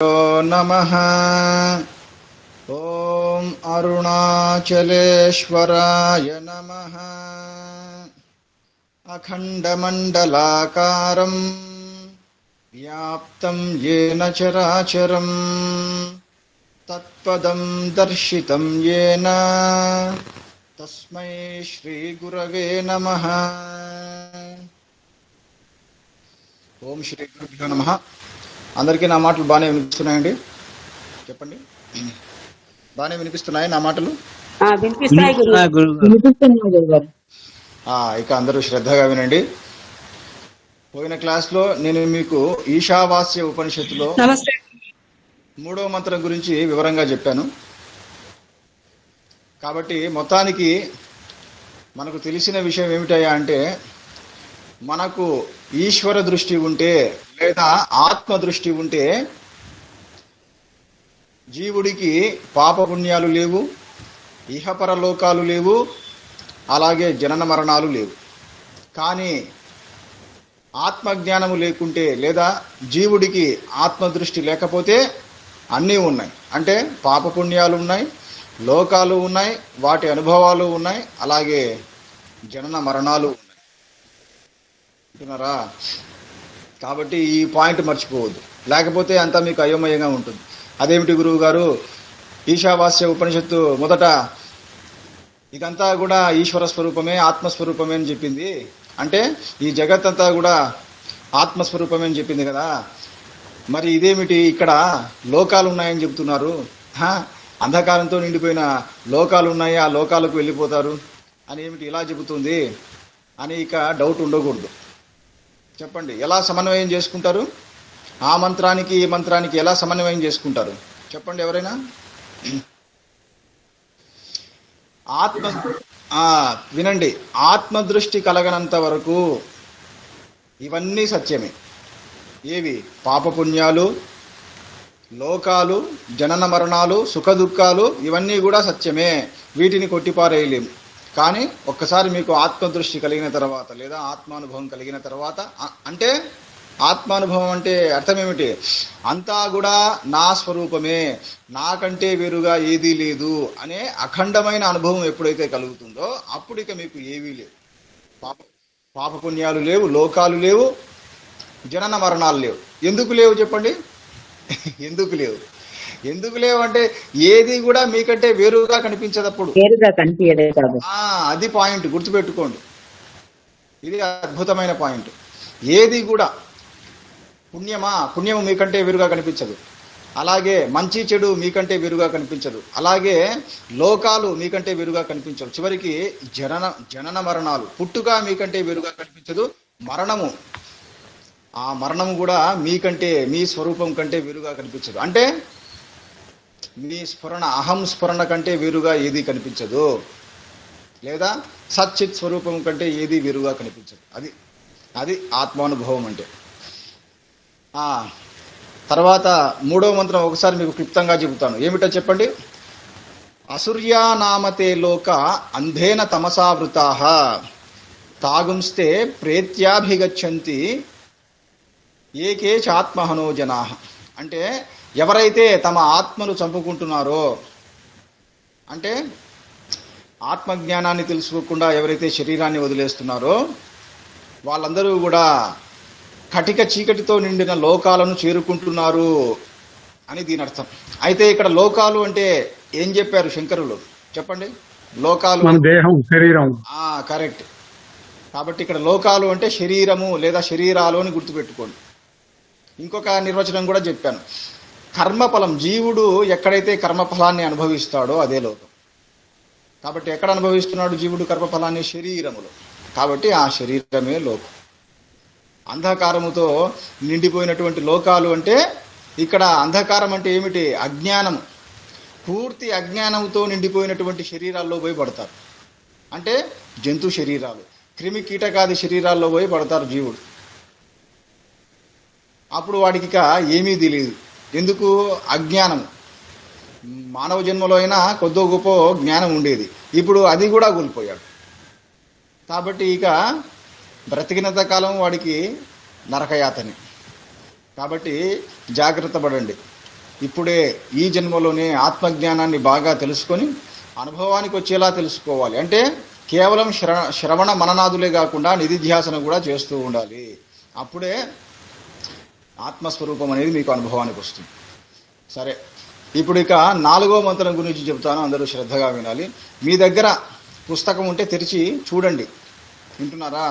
नमः। ॐ अरुणाचलेश्वराय नमः। अखण्डमण्डलाकारं व्याप्तं येन चराचरं तत्पदं दर्शितं येन तस्मै श्रीगुरवे नमः। ఓం శ్రీ గురుభ్యో నమః. అందరికీ నా మాటలు బాగానే వినిపిస్తున్నాయండి? చెప్పండి, బాగానే వినిపిస్తున్నాయి నా మాటలు? ఇక అందరూ శ్రద్ధగా వినండి. పోయిన క్లాస్లో నేను మీకు ఈశావాస్య ఉపనిషత్తులో 3వ మంత్రం గురించి వివరంగా చెప్పాను. కాబట్టి మొత్తానికి మనకు తెలిసిన విషయం ఏమిటయ్యా అంటే, మనకు ఈశ్వర దృష్టి ఉంటే లేదా ఆత్మ దృష్టి ఉంటే జీవుడికి పాపపుణ్యాలు లేవు, ఇహపరలోకాలు లేవు, అలాగే జనన మరణాలు లేవు. కానీ ఆత్మజ్ఞానము లేకుంటే లేదా జీవుడికి ఆత్మదృష్టి లేకపోతే అన్నీ ఉన్నాయి. అంటే పాపపుణ్యాలు ఉన్నాయి, లోకాలు ఉన్నాయి, వాటి అనుభవాలు ఉన్నాయి, అలాగే జనన మరణాలు ఉన్నాయి. కాబట్టి ఈ పాయింట్ మర్చిపోవద్దు, లేకపోతే అంతా మీకు అయోమయంగా ఉంటుంది. అదేమిటి గురువు గారు, ఈశావాస్య ఉపనిషత్తు మొదట ఇదంతా కూడా ఈశ్వర స్వరూపమే, ఆత్మస్వరూపమే అని చెప్పింది. అంటే ఈ జగత్తంతా కూడా ఆత్మస్వరూపమే అని చెప్పింది కదా, మరి ఇదేమిటి ఇక్కడ లోకాలు ఉన్నాయని చెప్తున్నారు? అంధకారంతో నిండిపోయిన లోకాలు ఉన్నాయి, ఆ లోకాలకు వెళ్ళిపోతారు అని ఏమిటి ఇలా చెబుతుంది అని ఇక డౌట్ ఉండకూడదు. చెప్పండి, ఎలా సమన్వయం చేసుకుంటారు? ఆ మంత్రానికి ఈ మంత్రానికి ఎలా సమన్వయం చేసుకుంటారు చెప్పండి ఎవరైనా? వినండి, ఆత్మదృష్టి కలగనంత వరకు ఇవన్నీ సత్యమే. ఏవి? పాపపుణ్యాలు, లోకాలు, జనన మరణాలు, సుఖ దుఃఖాలు, ఇవన్నీ కూడా సత్యమే. వీటిని కొట్టిపారేయలేము. కానీ ఒక్కసారి మీకు ఆత్మదృష్టి కలిగిన తర్వాత లేదా ఆత్మానుభవం కలిగిన తర్వాత, అంటే ఆత్మానుభవం అంటే అర్థం ఏమిటి? అంతా కూడా నా స్వరూపమే, నాకంటే వేరుగా ఏదీ లేదు అనే అఖండమైన అనుభవం ఎప్పుడైతే కలుగుతుందో అప్పుడు ఇక మీకు ఏవీ లేవు. పాపపుణ్యాలు లేవు, లోకాలు లేవు, జనన మరణాలు లేవు. ఎందుకు లేవు చెప్పండి? ఎందుకు లేవు? ఎందుకు లేవు అంటే ఏది కూడా మీకంటే వేరుగా కనిపించదప్పుడు. అది పాయింట్, గుర్తుపెట్టుకోండి. ఇది అద్భుతమైన పాయింట్. ఏది కూడా పుణ్యము మీకంటే వేరుగా కనిపించదు, అలాగే మంచి చెడు మీకంటే వేరుగా కనిపించదు, అలాగే లోకాలు మీకంటే వేరుగా కనిపించవు. చివరికి జనన మరణాలు, పుట్టుక మీకంటే వేరుగా కనిపించదు, ఆ మరణము కూడా మీకంటే, మీ స్వరూపం కంటే వేరుగా కనిపించదు. అంటే మీ స్ఫురణ, అహం స్ఫురణ కంటే వేరుగా ఏది కనిపించదు, లేదా సచ్చిత్ స్వరూపం కంటే ఏది వేరుగా కనిపించదు. అది ఆత్మానుభవం అంటే. తర్వాత 3వ మంత్రం ఒకసారి మీకు క్లుప్తంగా చెబుతాను. ఏమిటో చెప్పండి. అసూర్యానామతే లోక అంధేన తమసావృతాః తాగుంస్తే ప్రేత్యాభిగచ్చంతి ఏకే చాత్మహనో జనాః. అంటే ఎవరైతే తమ ఆత్మను చంపుకుంటున్నారో, అంటే ఆత్మజ్ఞానాన్ని తెలుసుకోకుండా ఎవరైతే శరీరాన్ని వదిలేస్తున్నారో వాళ్ళందరూ కూడా కటిక చీకటితో నిండిన లోకాలను చేరుకుంటున్నారు అని దీని అర్థం. అయితే ఇక్కడ లోకాలు అంటే ఏం చెప్పారు శంకరులు చెప్పండి? లోకాలు దేహం, శరీరం. కరెక్ట్. కాబట్టి ఇక్కడ లోకాలు అంటే శరీరము లేదా శరీరాలు అని గుర్తుపెట్టుకోండి. ఇంకొక నిర్వచనం కూడా చెప్పాను. కర్మఫలం, జీవుడు ఎక్కడైతే కర్మఫలాన్ని అనుభవిస్తాడో అదే లోకం. కాబట్టి ఎక్కడ అనుభవిస్తున్నాడు జీవుడు కర్మఫలాన్ని? శరీరములో. కాబట్టి ఆ శరీరమే లోకం. అంధకారముతో నిండిపోయినటువంటి లోకాలు అంటే ఇక్కడ అంధకారం అంటే ఏమిటి? అజ్ఞానము. పూర్తి అజ్ఞానంతో నిండిపోయినటువంటి శరీరాల్లో పోయి పడతారు. అంటే జంతు శరీరాలు, క్రిమి కీటకాది శరీరాల్లో పోయి పడతారు జీవుడు. అప్పుడు వాడికి ఇక ఏమీ తెలియదు. ఎందుకు? అజ్ఞానం. మానవ జన్మలో అయినా కొద్దో గొప్ప జ్ఞానం ఉండేది, ఇప్పుడు అది కూడా కోల్పోయాడు. కాబట్టి ఇక బ్రతికినంత కాలం వాడికి నరకయాతని. కాబట్టి జాగ్రత్త పడండి. ఇప్పుడే ఈ జన్మలోనే ఆత్మజ్ఞానాన్ని బాగా తెలుసుకొని అనుభవానికి వచ్చేలా తెలుసుకోవాలి. అంటే కేవలం శ్రవణ మననాదులే కాకుండా నిధిధ్యాసన కూడా చేస్తూ ఉండాలి. అప్పుడే ఆత్మస్వరూపం అనేది మీకు అనుభవానికి వస్తుంది. సరే, ఇప్పుడు ఇక 4వ మంత్రం గురించి చెబుతాను, అందరూ శ్రద్ధగా వినాలి. మీ దగ్గర పుస్తకం ఉంటే తెరిచి చూడండి. వింటున్నారా?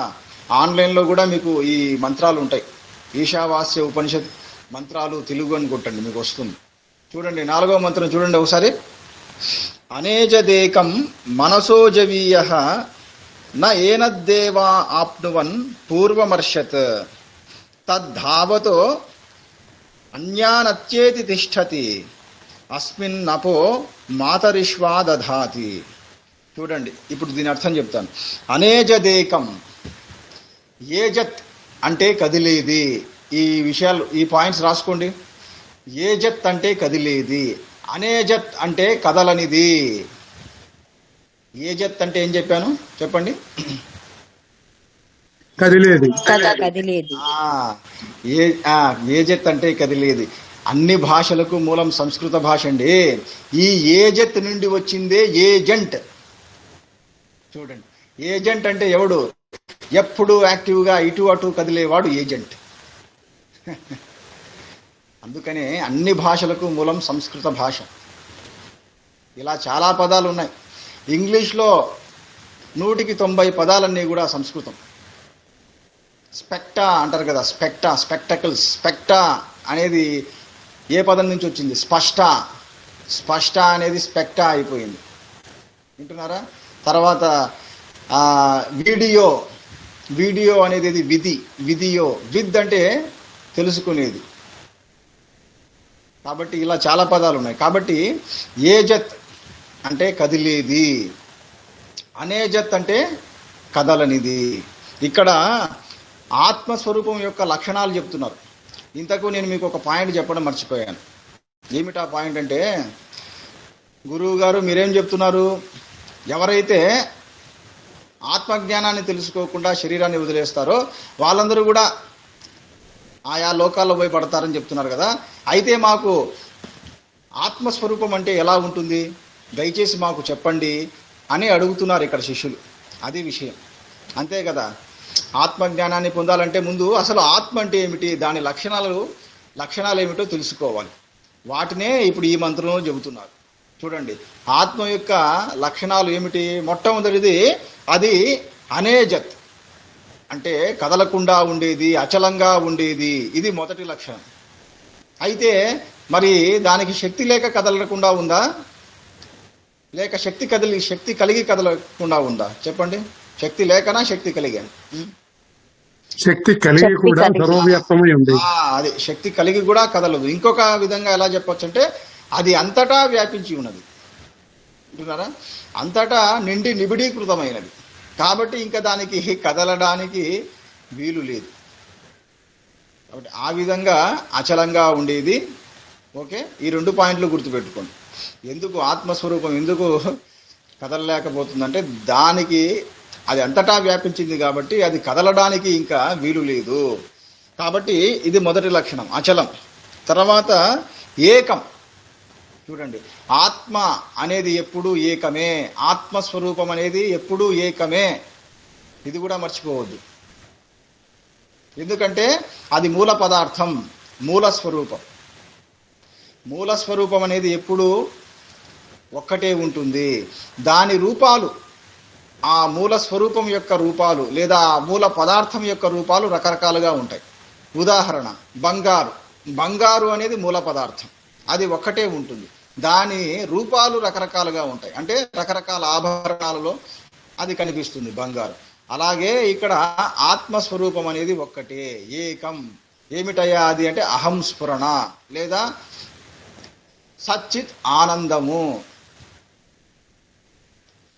ఆన్లైన్లో కూడా మీకు ఈ మంత్రాలు ఉంటాయి. ఈశావాస్య ఉపనిషత్ మంత్రాలు తెలుగు అని కొట్టండి, మీకు వస్తుంది. చూడండి 4వ మంత్రం చూడండి ఒకసారి. అనేజదేకం మనసోజవీయ న ఏనద్దేవా ఆప్నువన్ పూర్వమర్షత్ తద్ధావతో అన్యానత్యేతి తిష్టతి అస్మిన్నపో మాతరిష్వా దధాతి. చూడండి, ఇప్పుడు దీని అర్థం చెప్తాను. అనేజదేకం, ఏజత్ అంటే కదిలేది. ఈ విషయాలు, ఈ పాయింట్స్ రాసుకోండి. ఏజత్ అంటే కదిలేది, అనేజత్ అంటే కదలనిది. ఏజత్ అంటే ఏం చెప్పాను చెప్పండి? కదిలేది. ఏజత్ అంటే కదిలేది. అన్ని భాషలకు మూలం సంస్కృత భాష అండి. ఈ ఏజత్ నుండి వచ్చిందే ఏజెంట్. చూడండి, ఏజెంట్ అంటే ఎవడు? ఎప్పుడు యాక్టివ్గా ఇటు అటు కదిలేవాడు ఏజెంట్. అందుకనే అన్ని భాషలకు మూలం సంస్కృత భాష. ఇలా చాలా పదాలు ఉన్నాయి. ఇంగ్లీష్లో 100కి 90 పదాలన్నీ కూడా సంస్కృతం. స్పెక్టా అంటారు కదా, స్పెక్టా, స్పెక్టకల్స్. స్పెక్టా అనేది ఏ పదం నుంచి వచ్చింది? స్పష్ట. స్పష్ట అనేది స్పెక్టా అయిపోయింది. వింటున్నారా? తర్వాత వీడియో. వీడియో అనేది విధి. విధియో, విద్ అంటే తెలుసుకునేది. కాబట్టి ఇలా చాలా పదాలు ఉన్నాయి. కాబట్టి ఏజత్ అంటే కదిలేది, అనేజత్ అంటే కదలనిది. ఇక్కడ ఆత్మస్వరూపం యొక్క లక్షణాలు చెప్తున్నారు. ఇంతకు నేను మీకు ఒక పాయింట్ చెప్పడం మర్చిపోయాను. ఏమిటా పాయింట్ అంటే, గురువు గారు మీరేం చెప్తున్నారు? ఎవరైతే ఆత్మజ్ఞానాన్ని తెలుసుకోకుండా శరీరాన్ని వదిలేస్తారో వాళ్ళందరూ కూడా ఆయా లోకాల్లో పోయి పడతారని చెప్తున్నారు కదా. అయితే మాకు ఆత్మస్వరూపం అంటే ఎలా ఉంటుంది, దయచేసి మాకు చెప్పండి అని అడుగుతున్నారు ఇక్కడ శిష్యులు. అది విషయం, అంతే కదా. ఆత్మజ్ఞానాన్ని పొందాలంటే ముందు అసలు ఆత్మ అంటే ఏమిటి, దాని లక్షణాలు ఏమిటో తెలుసుకోవాలి. వాటినే ఇప్పుడు ఈ మంత్రంలో చెబుతున్నారు. చూడండి, ఆత్మ యొక్క లక్షణాలు ఏమిటి? మొట్టమొదటిది అది అనేజత్, అంటే కదలకుండా ఉండేది, అచలంగా ఉండేది. ఇది మొదటి లక్షణం. అయితే మరి దానికి శక్తి లేక కదలకుండా ఉందా, లేక శక్తి కలిగి కదలకుండా ఉందా? చెప్పండి. శక్తి లేకనా, శక్తి కలిగాను? శక్తి కలిగి కూడా సర్వవ్యాప్తమై ఉంది. అది శక్తి కలిగి కూడా కదలదు. ఇంకొక విధంగా ఎలా చెప్పొచ్చు అంటే అది అంతటా వ్యాపించి ఉన్నది. అంటున్నారా? అంతటా నిండి నిబిడీకృతమైనది. కాబట్టి ఇంకా దానికి కదలడానికి వీలు లేదు. కాబట్టి ఆ విధంగా అచలంగా ఉండేది. ఓకే, ఈ 2 పాయింట్లు గుర్తుపెట్టుకోండి. ఎందుకు ఆత్మస్వరూపం ఎందుకు కదలలేకపోతుందంటే దానికి అది అంతటా వ్యాపించింది కాబట్టి అది కదలడానికి ఇంకా వీలు లేదు. కాబట్టి ఇది మొదటి లక్షణం, అచలం. తర్వాత ఏకం. చూడండి, ఆత్మ అనేది ఎప్పుడూ ఏకమే. ఆత్మస్వరూపం అనేది ఎప్పుడూ ఏకమే. ఇది కూడా మర్చిపోవద్దు. ఎందుకంటే అది మూల పదార్థం, మూల స్వరూపం. మూల స్వరూపం అనేది ఎప్పుడూ ఒక్కటే ఉంటుంది. దాని రూపాలు, ఆ మూల స్వరూపం యొక్క రూపాలు లేదా ఆ మూల పదార్థం యొక్క రూపాలు రకరకాలుగా ఉంటాయి. ఉదాహరణ, బంగారు అనేది మూల పదార్థం, అది ఒక్కటే ఉంటుంది. దాని రూపాలు రకరకాలుగా ఉంటాయి. అంటే రకరకాల ఆభరణాలలో అది కనిపిస్తుంది బంగారు. అలాగే ఇక్కడ ఆత్మస్వరూపం అనేది ఒక్కటే, ఏకం. ఏమిటయ్యా అది అంటే అహం స్ఫురణ లేదా సచ్చిత్ ఆనందము,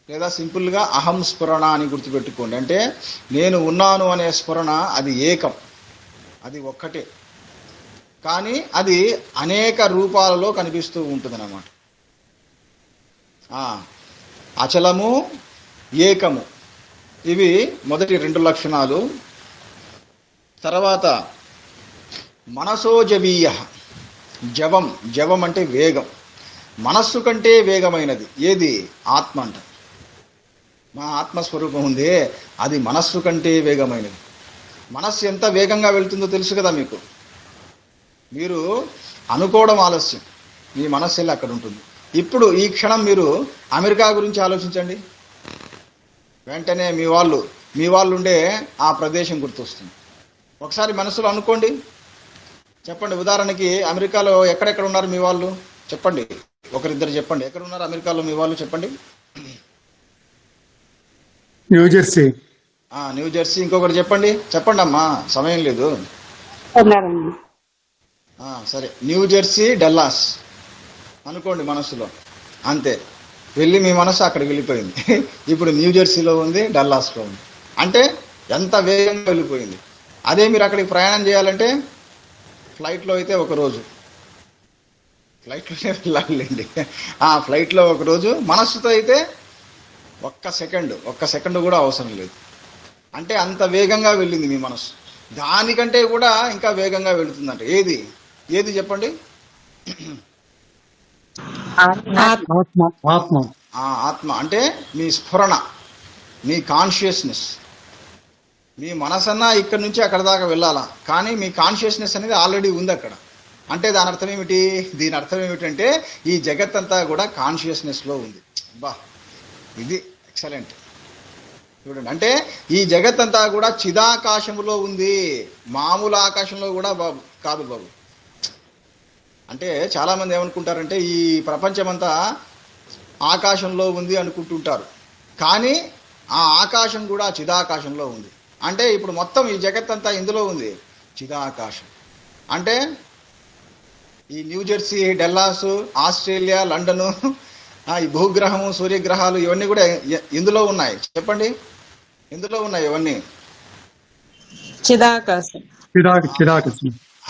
లేదా సింపుల్గా అహం స్ఫురణ అని గుర్తుపెట్టుకోండి. అంటే నేను ఉన్నాను అనే స్ఫురణ, అది ఏకం, అది ఒక్కటే. కానీ అది అనేక రూపాలలో కనిపిస్తూ ఉంటుందన్నమాట. అచలము, ఏకము, ఇవి మొదటి 2 లక్షణాలు. తర్వాత మనసోజవీయ. జవం, జవం అంటే వేగం. మనస్సు కంటే వేగమైనది ఏది? ఆత్మ అంట. మా ఆత్మస్వరూపం ఉంది, అది మనస్సు కంటే వేగమైనది. మనస్సు ఎంత వేగంగా వెళ్తుందో తెలుసు కదా మీకు. మీరు అనుకోవడం ఆలస్యం, మీ మనస్సు వెళ్ళి అక్కడ ఉంటుంది. ఇప్పుడు ఈ క్షణం మీరు అమెరికా గురించి ఆలోచించండి, వెంటనే మీ వాళ్ళు ఉండే ఆ ప్రదేశం గుర్తొస్తుంది. ఒకసారి మనసులో అనుకోండి, చెప్పండి. ఉదాహరణకి అమెరికాలో ఎక్కడెక్కడ ఉన్నారు మీ వాళ్ళు? చెప్పండి, ఒకరిద్దరు చెప్పండి. ఎక్కడ ఉన్నారు అమెరికాలో మీ వాళ్ళు? చెప్పండి. న్యూజెర్సీ. న్యూజెర్సీ. ఇంకొకటి చెప్పండి, చెప్పండి అమ్మా, సమయం లేదు. సరే, న్యూజెర్సీ, డల్లాస్ అనుకోండి మనసులో. అంతే, వెళ్ళి మీ మనసు అక్కడికి వెళ్ళిపోయింది. ఇప్పుడు న్యూజెర్సీలో ఉంది, డల్లాస్లో ఉంది. అంటే ఎంత వేగంగా వెళ్ళిపోయింది. అదే మీరు అక్కడికి ప్రయాణం చేయాలంటే ఫ్లైట్లో అయితే ఒకరోజు, ఫ్లైట్లోనే వెళ్ళాలండి. ఫ్లైట్లో ఒకరోజు, మనస్సుతో అయితే ఒక్క సెకండ్ కూడా అవసరం లేదు. అంటే అంత వేగంగా వెళ్ళింది మీ మనస్సు. దానికంటే కూడా ఇంకా వేగంగా వెళుతుందంట. ఏది ఏది చెప్పండి? ఆత్మ అంటే మీ స్ఫురణ, మీ కాన్షియస్నెస్. మీ మనసన్నా ఇక్కడి నుంచి అక్కడ దాకా వెళ్ళాలా, కానీ మీ కాన్షియస్నెస్ అనేది ఆల్రెడీ ఉంది అక్కడ. అంటే దీని అర్థం ఏమిటంటే ఈ జగత్ అంతా కూడా కాన్షియస్నెస్లో ఉంది. బా, ఇది ఎక్సలెంట్. చూడండి, అంటే ఈ జగత్ అంతా కూడా చిదాకాశములో ఉంది, మామూలు ఆకాశంలో కూడా కాదు బాబు. అంటే చాలామంది ఏమనుకుంటారంటే ఈ ప్రపంచమంతా ఆకాశంలో ఉంది అనుకుంటుంటారు, కానీ ఆ ఆకాశం కూడా చిదాకాశంలో ఉంది. అంటే ఇప్పుడు మొత్తం ఈ జగత్ అంతా ఇందులో ఉంది, చిదాకాశం. అంటే ఈ న్యూజెర్సీ, డల్లాస్, ఆస్ట్రేలియా, లండను, ఈ భూగ్రహము, సూర్యగ్రహాలు ఇవన్నీ కూడా ఎందులో ఉన్నాయి? చెప్పండి, ఎందులో ఉన్నాయి ఇవన్నీ? చిదాకాశం.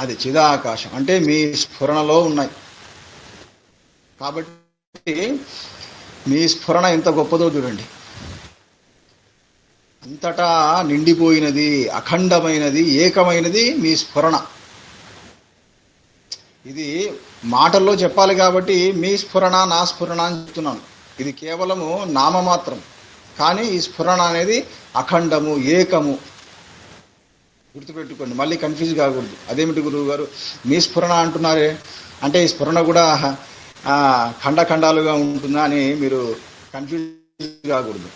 అది చిదాకాశం అంటే మీ స్ఫురణలో ఉన్నాయి. కాబట్టి మీ స్ఫురణ ఎంత గొప్పదో చూడండి. అంతటా నిండిపోయినది, అఖండమైనది, ఏకమైనది మీ స్ఫురణ. ఇది మాటల్లో చెప్పాలి కాబట్టి మీ స్ఫురణ, నా స్ఫురణ అని చెప్తున్నాను. ఇది కేవలము నామమాత్రం, కానీ ఈ స్ఫురణ అనేది అఖండము, ఏకము. గుర్తుపెట్టుకోండి, మళ్ళీ కన్ఫ్యూజ్ కాకూడదు. అదేమిటి గురువు గారు మీ స్ఫురణ అంటున్నారే, అంటే ఈ స్ఫురణ కూడా ఖండాలుగా ఉంటుందా అని మీరు కన్ఫ్యూజ్ కాకూడదు.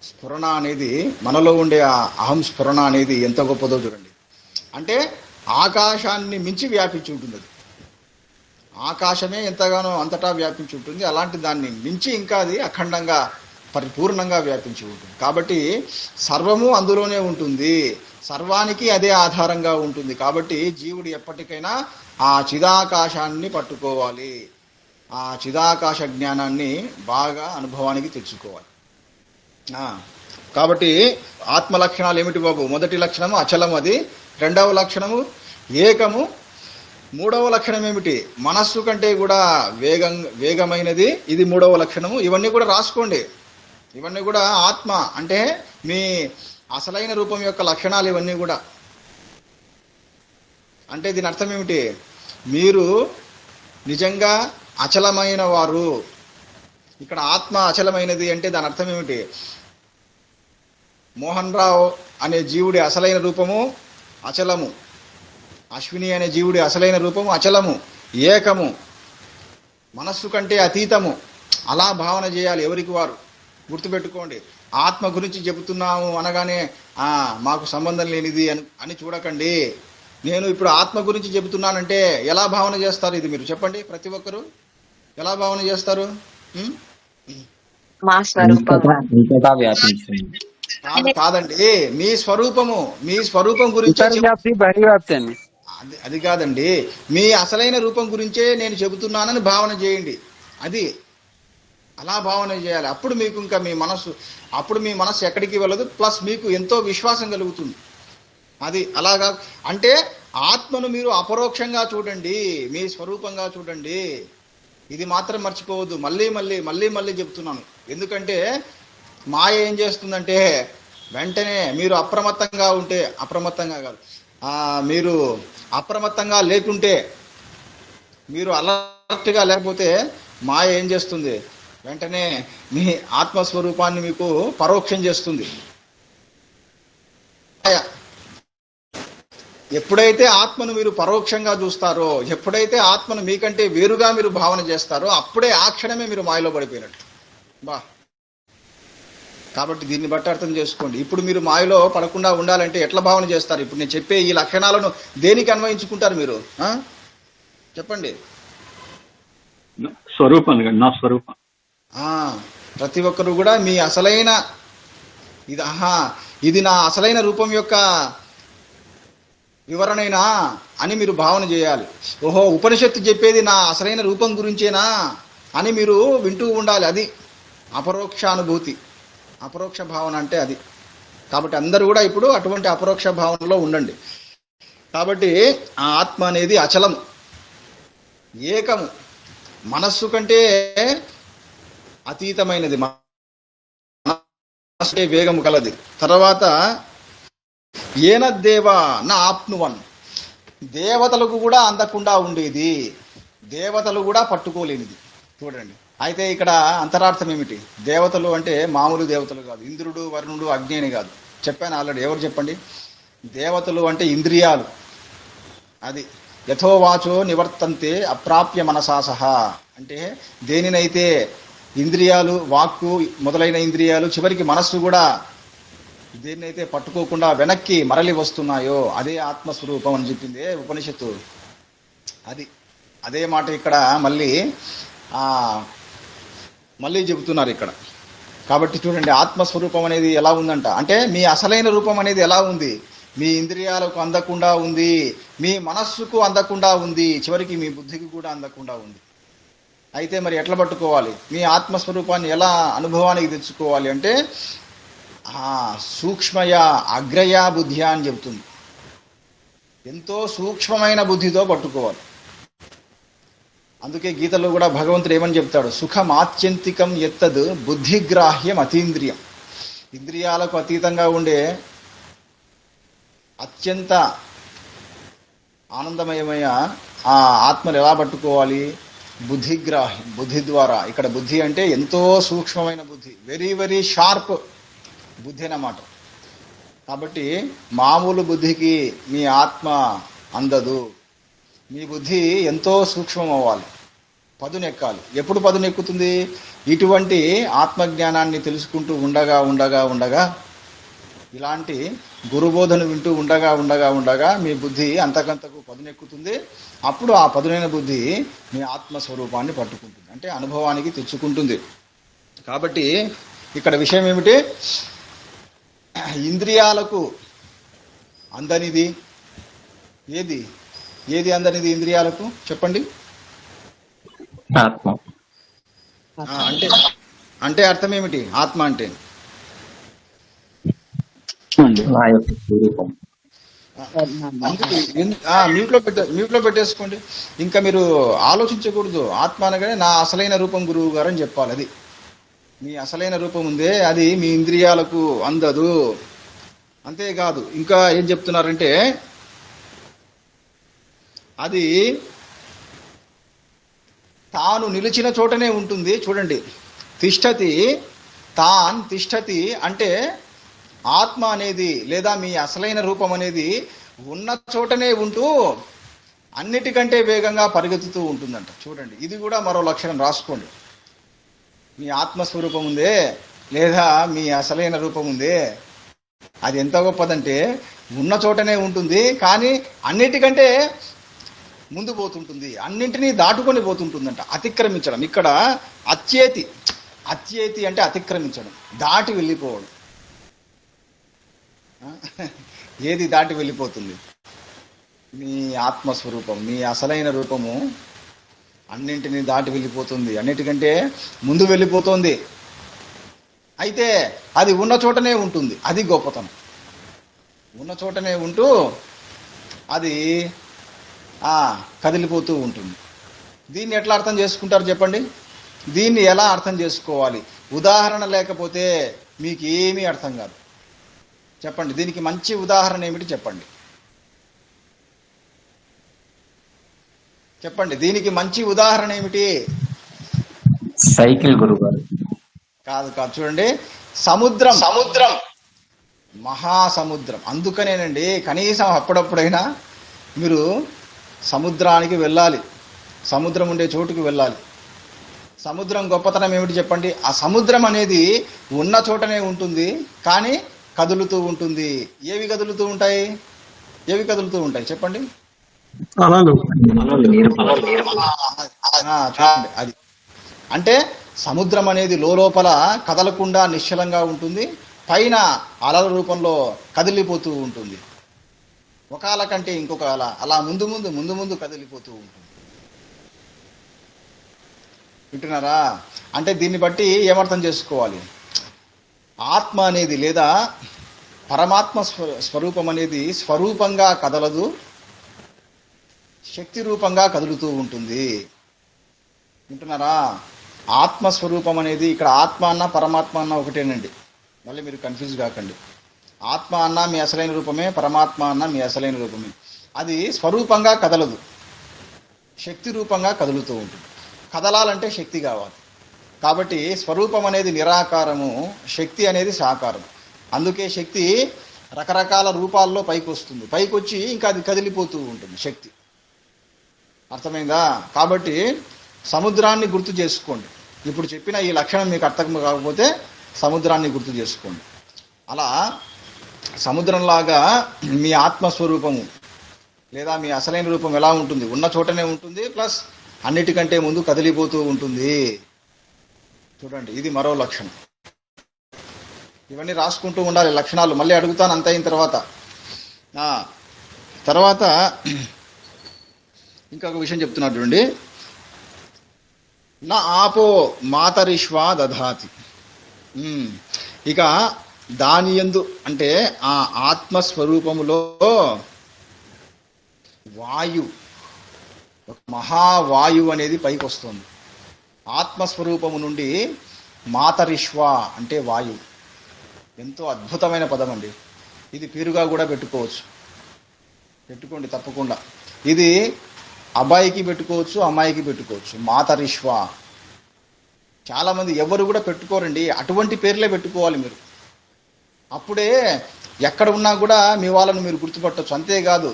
స్ఫురణ అనేది మనలో ఉండే ఆ అహం స్ఫురణ అనేది ఎంత గొప్పదో చూడండి. అంటే ఆకాశాన్ని మించి వ్యాపించి ఉంటుంది. అది ఆకాశమే ఎంతగానో అంతటా వ్యాపించి ఉంటుంది, అలాంటి దాన్ని మించి ఇంకా అది అఖండంగా పరిపూర్ణంగా వ్యాపించి ఉంటుంది. కాబట్టి సర్వము అందులోనే ఉంటుంది, సర్వానికి అదే ఆధారంగా ఉంటుంది. కాబట్టి జీవుడు ఎప్పటికైనా ఆ చిదాకాశాన్ని పట్టుకోవాలి, ఆ చిదాకాశ జ్ఞానాన్ని బాగా అనుభవానికి తెచ్చుకోవాలి. కాబట్టి ఆత్మ లక్షణాలు ఏమిటి బాబు? మొదటి లక్షణము అచలము, అది. రెండవ లక్షణము ఏకము. మూడవ లక్షణం ఏమిటి? మనస్సు కంటే కూడా వేగమైనది, ఇది మూడవ లక్షణము. ఇవన్నీ కూడా రాసుకోండి. ఇవన్నీ కూడా ఆత్మ అంటే మీ అసలైన రూపం యొక్క లక్షణాలు ఇవన్నీ కూడా. అంటే దీని అర్థం ఏమిటి? మీరు నిజంగా అచలమైన వారు. ఇక్కడ ఆత్మ అచలమైనది అంటే దాని అర్థం ఏమిటి? మోహన్ రావు అనే జీవుడి అసలైన రూపము అచలము, అశ్విని అనే జీవుడి అసలైన రూపము అచలము, ఏకము, మనస్సు కంటే అతీతము. అలా భావన చేయాలి ఎవరికి వారు. గుర్తుపెట్టుకోండి, ఆత్మ గురించి చెబుతున్నాము అనగానే మాకు సంబంధం లేనిది అని చూడకండి. నేను ఇప్పుడు ఆత్మ గురించి చెబుతున్నానంటే ఎలా భావన చేస్తారు? ఇది మీరు చెప్పండి, ప్రతి ఒక్కరు ఎలా భావన చేస్తారు? కాదండి, మీ స్వరూపం గురించి అది కాదండి, మీ అసలైన రూపం గురించే నేను చెబుతున్నానని భావన చేయండి. అది అలా భావన చేయాలి. అప్పుడు మీకు ఇంకా మీ మనస్సు ఎక్కడికి వెళ్ళదు, ప్లస్ మీకు ఎంతో విశ్వాసం కలుగుతుంది. అది అలాగా. అంటే ఆత్మను మీరు అపరోక్షంగా చూడండి, మీ స్వరూపంగా చూడండి. ఇది మాత్రం మర్చిపోవద్దు. మళ్ళీ చెప్తున్నాను. ఎందుకంటే మాయ ఏం చేస్తుందంటే వెంటనే మీరు అప్రమత్తంగా ఉంటే, అప్రమత్తంగా కాదు, మీరు అప్రమత్తంగా లేకుంటే మీరు అలర్ట్గా లేకపోతే మాయ ఏం చేస్తుంది, వెంటనే మీ ఆత్మస్వరూపాన్ని మీకు పరోక్షం చేస్తుంది. మాయ ఎప్పుడైతే ఆత్మను మీరు పరోక్షంగా చూస్తారో, ఎప్పుడైతే ఆత్మను మీకంటే వేరుగా మీరు భావన చేస్తారో, అప్పుడే ఆ క్షణమే మీరు మాయలో పడిపోయినట్లు. బా కాబట్టి దీన్ని బట్టి అర్థం చేసుకోండి. ఇప్పుడు మీరు మాయలో పడకుండా ఉండాలంటే ఎట్లా భావన చేస్తారు? ఇప్పుడు నేను చెప్పే ఈ లక్షణాలను దేనికి అన్వయించుకుంటారు మీరు? చెప్పండి. స్వరూపం, నా స్వరూపం. ప్రతి ఒక్కరు కూడా మీ అసలైన ఇది నా అసలైన రూపం యొక్క వివరణైనా అని మీరు భావన చేయాలి. ఓహో, ఉపనిషత్తు చెప్పేది నా అసలైన రూపం గురించేనా అని మీరు వింటూ ఉండాలి. అది అపరోక్ష అనుభూతి, అపరోక్ష భావన అంటే అది. కాబట్టి అందరూ కూడా ఇప్పుడు అటువంటి అపరోక్ష భావనలో ఉండండి. కాబట్టి ఆ ఆత్మ అనేది అచలము, ఏకము, మనస్సు కంటే అతీతమైనది, మనస్సు వేగము కలది. తర్వాత ఏనద్దేవా నా ఆప్నువన్, దేవతలకు కూడా అందకుండా ఉండేది, దేవతలు కూడా పట్టుకోలేనిది. చూడండి, అయితే ఇక్కడ అంతరార్థం ఏమిటి? దేవతలు అంటే మామూలు దేవతలు కాదు, ఇంద్రుడు, వరుణుడు, అగ్ని అని కాదు. చెప్పాను ఆల్రెడీ. ఎవరు చెప్పండి? దేవతలు అంటే ఇంద్రియాలు. అది యథోవాచో నివర్తంతే అప్రాప్య మనసాసహ అంటే దేనినైతే ఇంద్రియాలు, వాక్కు మొదలైన ఇంద్రియాలు, చివరికి మనస్సు కూడా దేన్నైతే పట్టుకోకుండా వెనక్కి మరలి వస్తున్నాయో అదే ఆత్మస్వరూపం అని చెప్పింది ఉపనిషత్తు. అదే మాట ఇక్కడ మళ్ళీ చెబుతున్నారు ఇక్కడ. కాబట్టి చూడండి, ఆత్మస్వరూపం అనేది ఎలా ఉందంట అంటే మీ అసలైన రూపం అనేది ఎలా ఉంది? మీ ఇంద్రియాలకు అందకుండా ఉంది, మీ మనస్సుకు అందకుండా ఉంది, చివరికి మీ బుద్ధికి కూడా అందకుండా ఉంది. అయితే మరి ఎట్లా పట్టుకోవాలి? మీ ఆత్మస్వరూపాన్ని ఎలా అనుభవానికి తెచ్చుకోవాలి అంటే సూక్ష్మయ అగ్రయ బుద్ధి అని చెబుతుంది. ఎంతో సూక్ష్మమైన బుద్ధితో పట్టుకోవాలి. అందుకే గీతలో కూడా భగవంతుడు ఏమని చెప్తాడు? సుఖం ఆత్యంతికం ఎత్తదు బుద్ధిగ్రాహ్యం అతీంద్రియం. ఇంద్రియాలకు అతీతంగా ఉండే అత్యంత ఆనందమయమైన ఆ ఆత్మను ఎలా పట్టుకోవాలి? బుద్ధిగ్రాహ్యం, బుద్ధి ద్వారా. ఇక్కడ బుద్ధి అంటే ఎంతో సూక్ష్మమైన బుద్ధి, వెరీ వెరీ షార్ప్ బుద్ధి అన్నమాట. కాబట్టి మామూలు బుద్ధికి మీ ఆత్మ అందదు. మీ బుద్ధి ఎంతో సూక్ష్మం అవ్వాలి, పదునెక్కాలి. ఎప్పుడు పదునెక్కుతుంది? ఇటువంటి ఆత్మజ్ఞానాన్ని తెలుసుకుంటూ ఉండగా ఉండగా ఉండగా, ఇలాంటి గురుబోధను వింటూ ఉండగా ఉండగా ఉండగా మీ బుద్ధి అంతకంతకు పదునెక్కుతుంది. అప్పుడు ఆ పదునైన బుద్ధి మీ ఆత్మస్వరూపాన్ని పట్టుకుంటుంది, అంటే అనుభవానికి తెచ్చుకుంటుంది. కాబట్టి ఇక్కడ విషయం ఏమిటి? ఇంద్రియాలకు అందనిది ఏది? ఏది అందనిది ఇంద్రియాలకు? చెప్పండి. ఆత్మ. అంటే అర్థం ఏమిటి? ఆత్మ అంటే మ్యూట్ లో పెట్టేసుకోండి. ఇంకా మీరు ఆలోచించకూడదు. ఆత్మ అనగానే నా అసలైన రూపం గురువు గారు అని చెప్పాలి. అది మీ అసలైన రూపం ఉందే, అది మీ ఇంద్రియాలకు అందదు. అంతేకాదు, ఇంకా ఏం చెప్తున్నారంటే అది తాను నిలిచిన చోటనే ఉంటుంది. చూడండి, తిష్టతి తాన్ తిష్టతి అంటే ఆత్మ అనేది లేదా మీ అసలైన రూపం అనేది ఉన్న చోటనే ఉంటూ అన్నిటికంటే వేగంగా పరిగెత్తుతూ ఉంటుందంట. చూడండి, ఇది కూడా మరో లక్షణం రాసుకోండి. మీ ఆత్మస్వరూపం ఉందే లేదా మీ అసలైన రూపం ఉందే, అది ఎంత గొప్పదంటే ఉన్న చోటనే ఉంటుంది, కానీ అన్నిటికంటే ముందు పోతుంటుంది, అన్నింటినీ దాటుకొని పోతుంటుందంట. అతిక్రమించడం. ఇక్కడ అత్యేతి, అత్యేతి అంటే అతిక్రమించడం, దాటి వెళ్ళిపోవడం. ఏది దాటి వెళ్ళిపోతుంది? మీ ఆత్మస్వరూపం, మీ అసలైన రూపము అన్నింటినీ దాటి వెళ్ళిపోతుంది, అన్నిటికంటే ముందు వెళ్ళిపోతుంది. అయితే అది ఉన్న చోటనే ఉంటుంది. అది గొప్పతనం. ఉన్న చోటనే ఉంటూ అది కదిలిపోతూ ఉంటుంది. దీన్ని ఎట్లా అర్థం చేసుకుంటారు చెప్పండి? దీన్ని ఎలా అర్థం చేసుకోవాలి? ఉదాహరణ లేకపోతే మీకు ఏమీ అర్థం కాదు. చెప్పండి, దీనికి మంచి ఉదాహరణ ఏమిటి చెప్పండి? చెప్పండి, దీనికి మంచి ఉదాహరణ ఏమిటి? సైకిల్ గురుగారు. కాదు కాదు, చూడండి, సముద్రం. సముద్రం, మహాసముద్రం. అందుకనేనండి కనీసం అప్పుడప్పుడైనా మీరు సముద్రానికి వెళ్ళాలి, సముద్రం ఉండే చోటుకు వెళ్ళాలి. సముద్రం గొప్పతనం ఏమిటి చెప్పండి? ఆ సముద్రం అనేది ఉన్న చోటనే ఉంటుంది, కానీ కదులుతూ ఉంటుంది. ఏవి కదులుతూ ఉంటాయి? ఏవి కదులుతూ ఉంటాయి చెప్పండి? అలలు. చూడండి, అది అంటే సముద్రం అనేది లోపల కదలకుండా నిశ్చలంగా ఉంటుంది, పైన అలల రూపంలో కదిలిపోతూ ఉంటుంది. ఒక అల కంటే ఇంకొక అల అలా ముందు ముందు ముందు ముందు కదిలిపోతూ ఉంటుంది. వింటున్నారా? అంటే దీన్ని బట్టి ఏమర్థం చేసుకోవాలి? ఆత్మ అనేది లేదా పరమాత్మ స్వరూపం అనేది స్వరూపంగా కదలదు, శక్తి రూపంగా కదులుతూ ఉంటుంది. వింటున్నారా? ఆత్మస్వరూపం అనేది, ఇక్కడ ఆత్మ అన్న పరమాత్మ అన్న ఒకటేనండి, మళ్ళీ మీరు కన్ఫ్యూజ్ కాకండి. ఆత్మ అన్న మీ అసలైన రూపమే, పరమాత్మ అన్న మీ అసలైన రూపమే. అది స్వరూపంగా కదలదు, శక్తి రూపంగా కదులుతూ ఉంటుంది. కదలాలంటే శక్తి కావాలి. కాబట్టి స్వరూపం అనేది నిరాకారము, శక్తి అనేది సాకారం. అందుకే శక్తి రకరకాల రూపాల్లో పైకి వస్తుంది, పైకి వచ్చి ఇంకా అది కదిలిపోతూ ఉంటుంది శక్తి. అర్థమైందా? కాబట్టి సముద్రాన్ని గుర్తు చేసుకోండి. ఇప్పుడు చెప్పిన ఈ లక్షణం మీకు అర్థం కాకపోతే సముద్రాన్ని గుర్తు చేసుకోండి. అలా సముద్రంలాగా మీ ఆత్మస్వరూపము లేదా మీ అసలైన రూపం ఎలా ఉంటుంది? ఉన్న చోటనే ఉంటుంది, ప్లస్ అన్నిటికంటే ముందు కదిలిపోతూ ఉంటుంది. చూడండి, ఇది మరో లక్షణం. ఇవన్నీ రాసుకుంటూ ఉండాలి లక్షణాలు. మళ్ళీ అడుగుతాను అంత అయిన తర్వాత ఇంకొక విషయం చెప్తున్నాడు చూడండి. నా ఆపో మాతరిష్వా దధాతి. ఇక దాని యందు అంటే ఆ ఆత్మస్వరూపములో వాయువు, ఒక మహావాయువు అనేది పైకి వస్తుంది. ఆత్మస్వరూపము నుండి మాతరిష్వ అంటే వాయువు. ఎంతో అద్భుతమైన పదం అండి. ఇది పేరుగా కూడా పెట్టుకోవచ్చు, పెట్టుకోండి తప్పకుండా. ఇది అబ్బాయికి పెట్టుకోవచ్చు, అమ్మాయికి పెట్టుకోవచ్చు. మాతరిష్వ. చాలా మంది ఎవరు కూడా పెట్టుకోరండి, అటువంటి పేర్లే పెట్టుకోవాలి మీరు. అప్పుడే ఎక్కడ ఉన్నా కూడా మీ వాళ్ళను మీరు గుర్తుపట్టవచ్చు. అంతేకాదు,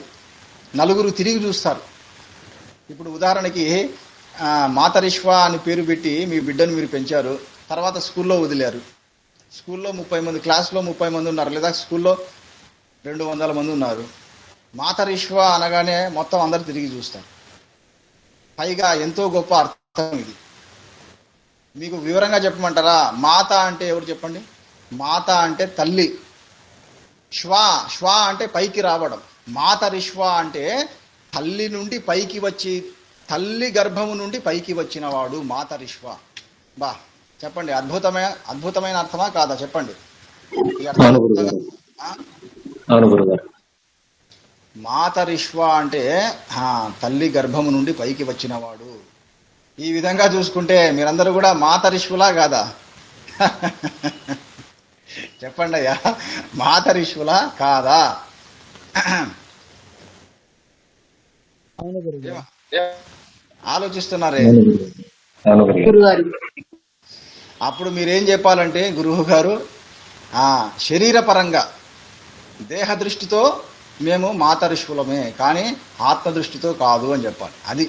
నలుగురు తిరిగి చూస్తారు. ఇప్పుడు ఉదాహరణకి మాతరిష్వ అని పేరు పెట్టి మీ బిడ్డను మీరు పెంచారు, తర్వాత స్కూల్లో వదిలేరు. స్కూల్లో 30 మంది, క్లాస్లో 30 మంది ఉన్నారు, లేదా స్కూల్లో 200 మంది ఉన్నారు. మాతరిష్వ అనగానే మొత్తం అందరు తిరిగి చూస్తారు. పైగా ఎంతో గొప్ప అర్థం ఇది. మీకు వివరంగా చెప్పమంటారా? మాత అంటే ఎవరు చెప్పండి? మాత అంటే తల్లి. శ్వ అంటే పైకి రావడం. మాతరిష్వ అంటే తల్లి నుండి పైకి వచ్చి, తల్లి గర్భము నుండి పైకి వచ్చిన వాడు మాతరిష్వ. బా చెప్పండి, అద్భుతమైన అర్థమా కాదా చెప్పండి? మాతరిష్వ అంటే తల్లి గర్భము నుండి పైకి వచ్చిన వాడు. ఈ విధంగా చూసుకుంటే మీరందరూ కూడా మాతరిష్వులా కాదా? చెప్పండి అయ్యా, మాతరిష్వులా కాదా? ఆలోచిస్తున్నారే? అప్పుడు మీరేం చెప్పాలంటే, గురువు గారు శరీరపరంగా దేహ దృష్టితో మేము మాతరిష్వులమే, కానీ ఆత్మ దృష్టితో కాదు అని చెప్పాలి. అది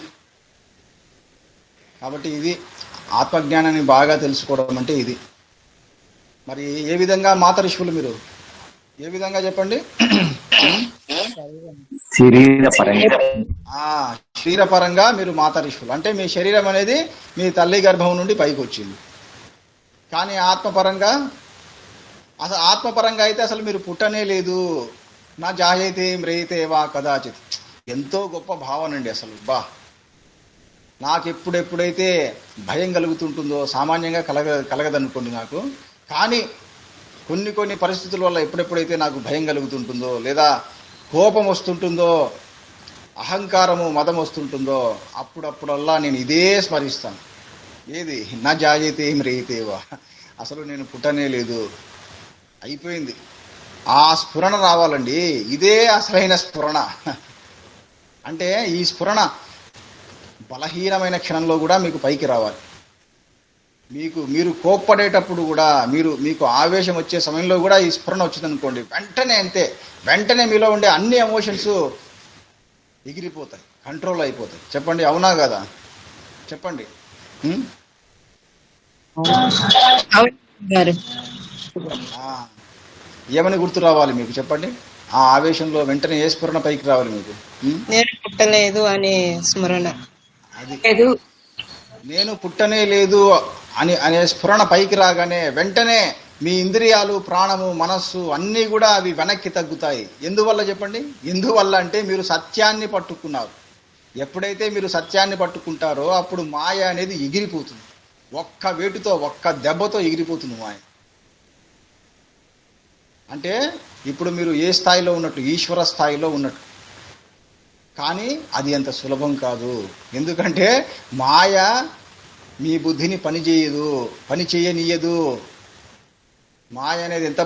కాబట్టి ఇది ఆత్మజ్ఞానాన్ని బాగా తెలుసుకోవడం అంటే ఇది. మరి ఏ విధంగా మాతరిష్వులు మీరు? ఏ విధంగా చెప్పండి? శరీరపరంగా మీరు మాతరిష్వులు అంటే మీ శరీరం అనేది మీ తల్లి గర్భం నుండి పైకి వచ్చింది. కానీ ఆత్మపరంగా, అసలు ఆత్మపరంగా అయితే అసలు మీరు పుట్టనే లేదు. నా జాయతే మ్రేయతేవా కదాచిత్. ఎంతో గొప్ప భావన అండి అసలు. నాకు ఎప్పుడైతే భయం కలుగుతుంటుందో, సామాన్యంగా కలగదనుకోండి నాకు, కానీ కొన్ని పరిస్థితుల వల్ల ఎప్పుడైతే నాకు భయం కలుగుతుంటుందో, లేదా కోపం వస్తుంటుందో, అహంకారము మదం వస్తుంటుందో, అప్పుడప్పుడల్లా నేను ఇదే స్మరిస్తాను. ఏది? నా జాయతే మ్రేయతేవా, అసలు నేను పుట్టనే లేదు, అయిపోయింది. ఆ స్ఫురణ రావాలండి. ఇదే అసలైన స్ఫురణ. అంటే ఈ స్ఫురణ బలహీనమైన క్షణంలో కూడా మీకు పైకి రావాలి. మీరు కోప్పడేటప్పుడు కూడా, మీకు ఆవేశం వచ్చే సమయంలో కూడా ఈ స్ఫురణ వచ్చిందనుకోండి, వెంటనే అంతే, వెంటనే మీలో ఉండే అన్ని ఎమోషన్స్ ఎగిరిపోతాయి, కంట్రోల్ అయిపోతాయి. చెప్పండి, అవునా కదా? చెప్పండి. ఉం? ఆ, ఏమని గుర్తు రావాలి మీకు? చెప్పండి. ఆ ఆవేశంలో వెంటనే ఏ స్ఫురణ పైకి రావాలి మీకు? నేను పుట్టలేదు అనే స్మరణ. అది నేను పుట్టనే లేదు అనే స్ఫురణ పైకి రాగానే వెంటనే మీ ఇంద్రియాలు, ప్రాణము, మనస్సు అన్నీ కూడా అవి వెనక్కి తగ్గుతాయి. ఎందువల్ల చెప్పండి? ఎందువల్ల అంటే మీరు సత్యాన్ని పట్టుకున్నారు. ఎప్పుడైతే మీరు సత్యాన్ని పట్టుకుంటారో అప్పుడు మాయ అనేది ఎగిరిపోతుంది. ఒక్క వేటుతో, ఒక్క దెబ్బతో ఎగిరిపోతుంది మాయ. అంటే ఇప్పుడు మీరు ఏ స్థాయిలో ఉన్నట్టు? ఈశ్వర స్థాయిలో ఉన్నట్టు. కానీ అది అంత సులభం కాదు. ఎందుకంటే మాయ మీ బుద్ధిని పని చేయనీయదు. మాయ అనేది ఎంత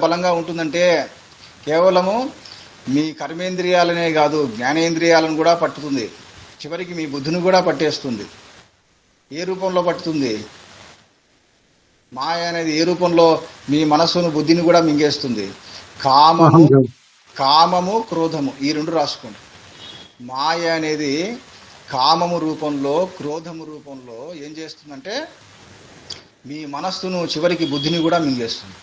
బలంగా ఉంటుందంటే కేవలము మీ కర్మేంద్రియాలనే కాదు, జ్ఞానేంద్రియాలను కూడా పట్టుతుంది. చివరికి మీ బుద్ధిని కూడా పట్టేస్తుంది. ఏ రూపంలో పట్టుతుంది? మాయ అనేది ఏ రూపంలో? మీ మనస్సును, బుద్ధిని కూడా మింగేస్తుంది. కామము, క్రోధము, ఈ రెండు రాసుకోండి. మాయ అనేది కామము రూపంలో, క్రోధము రూపంలో ఏం చేస్తుందంటే మీ మనస్సును, చివరికి బుద్ధిని కూడా మింగేస్తుంది.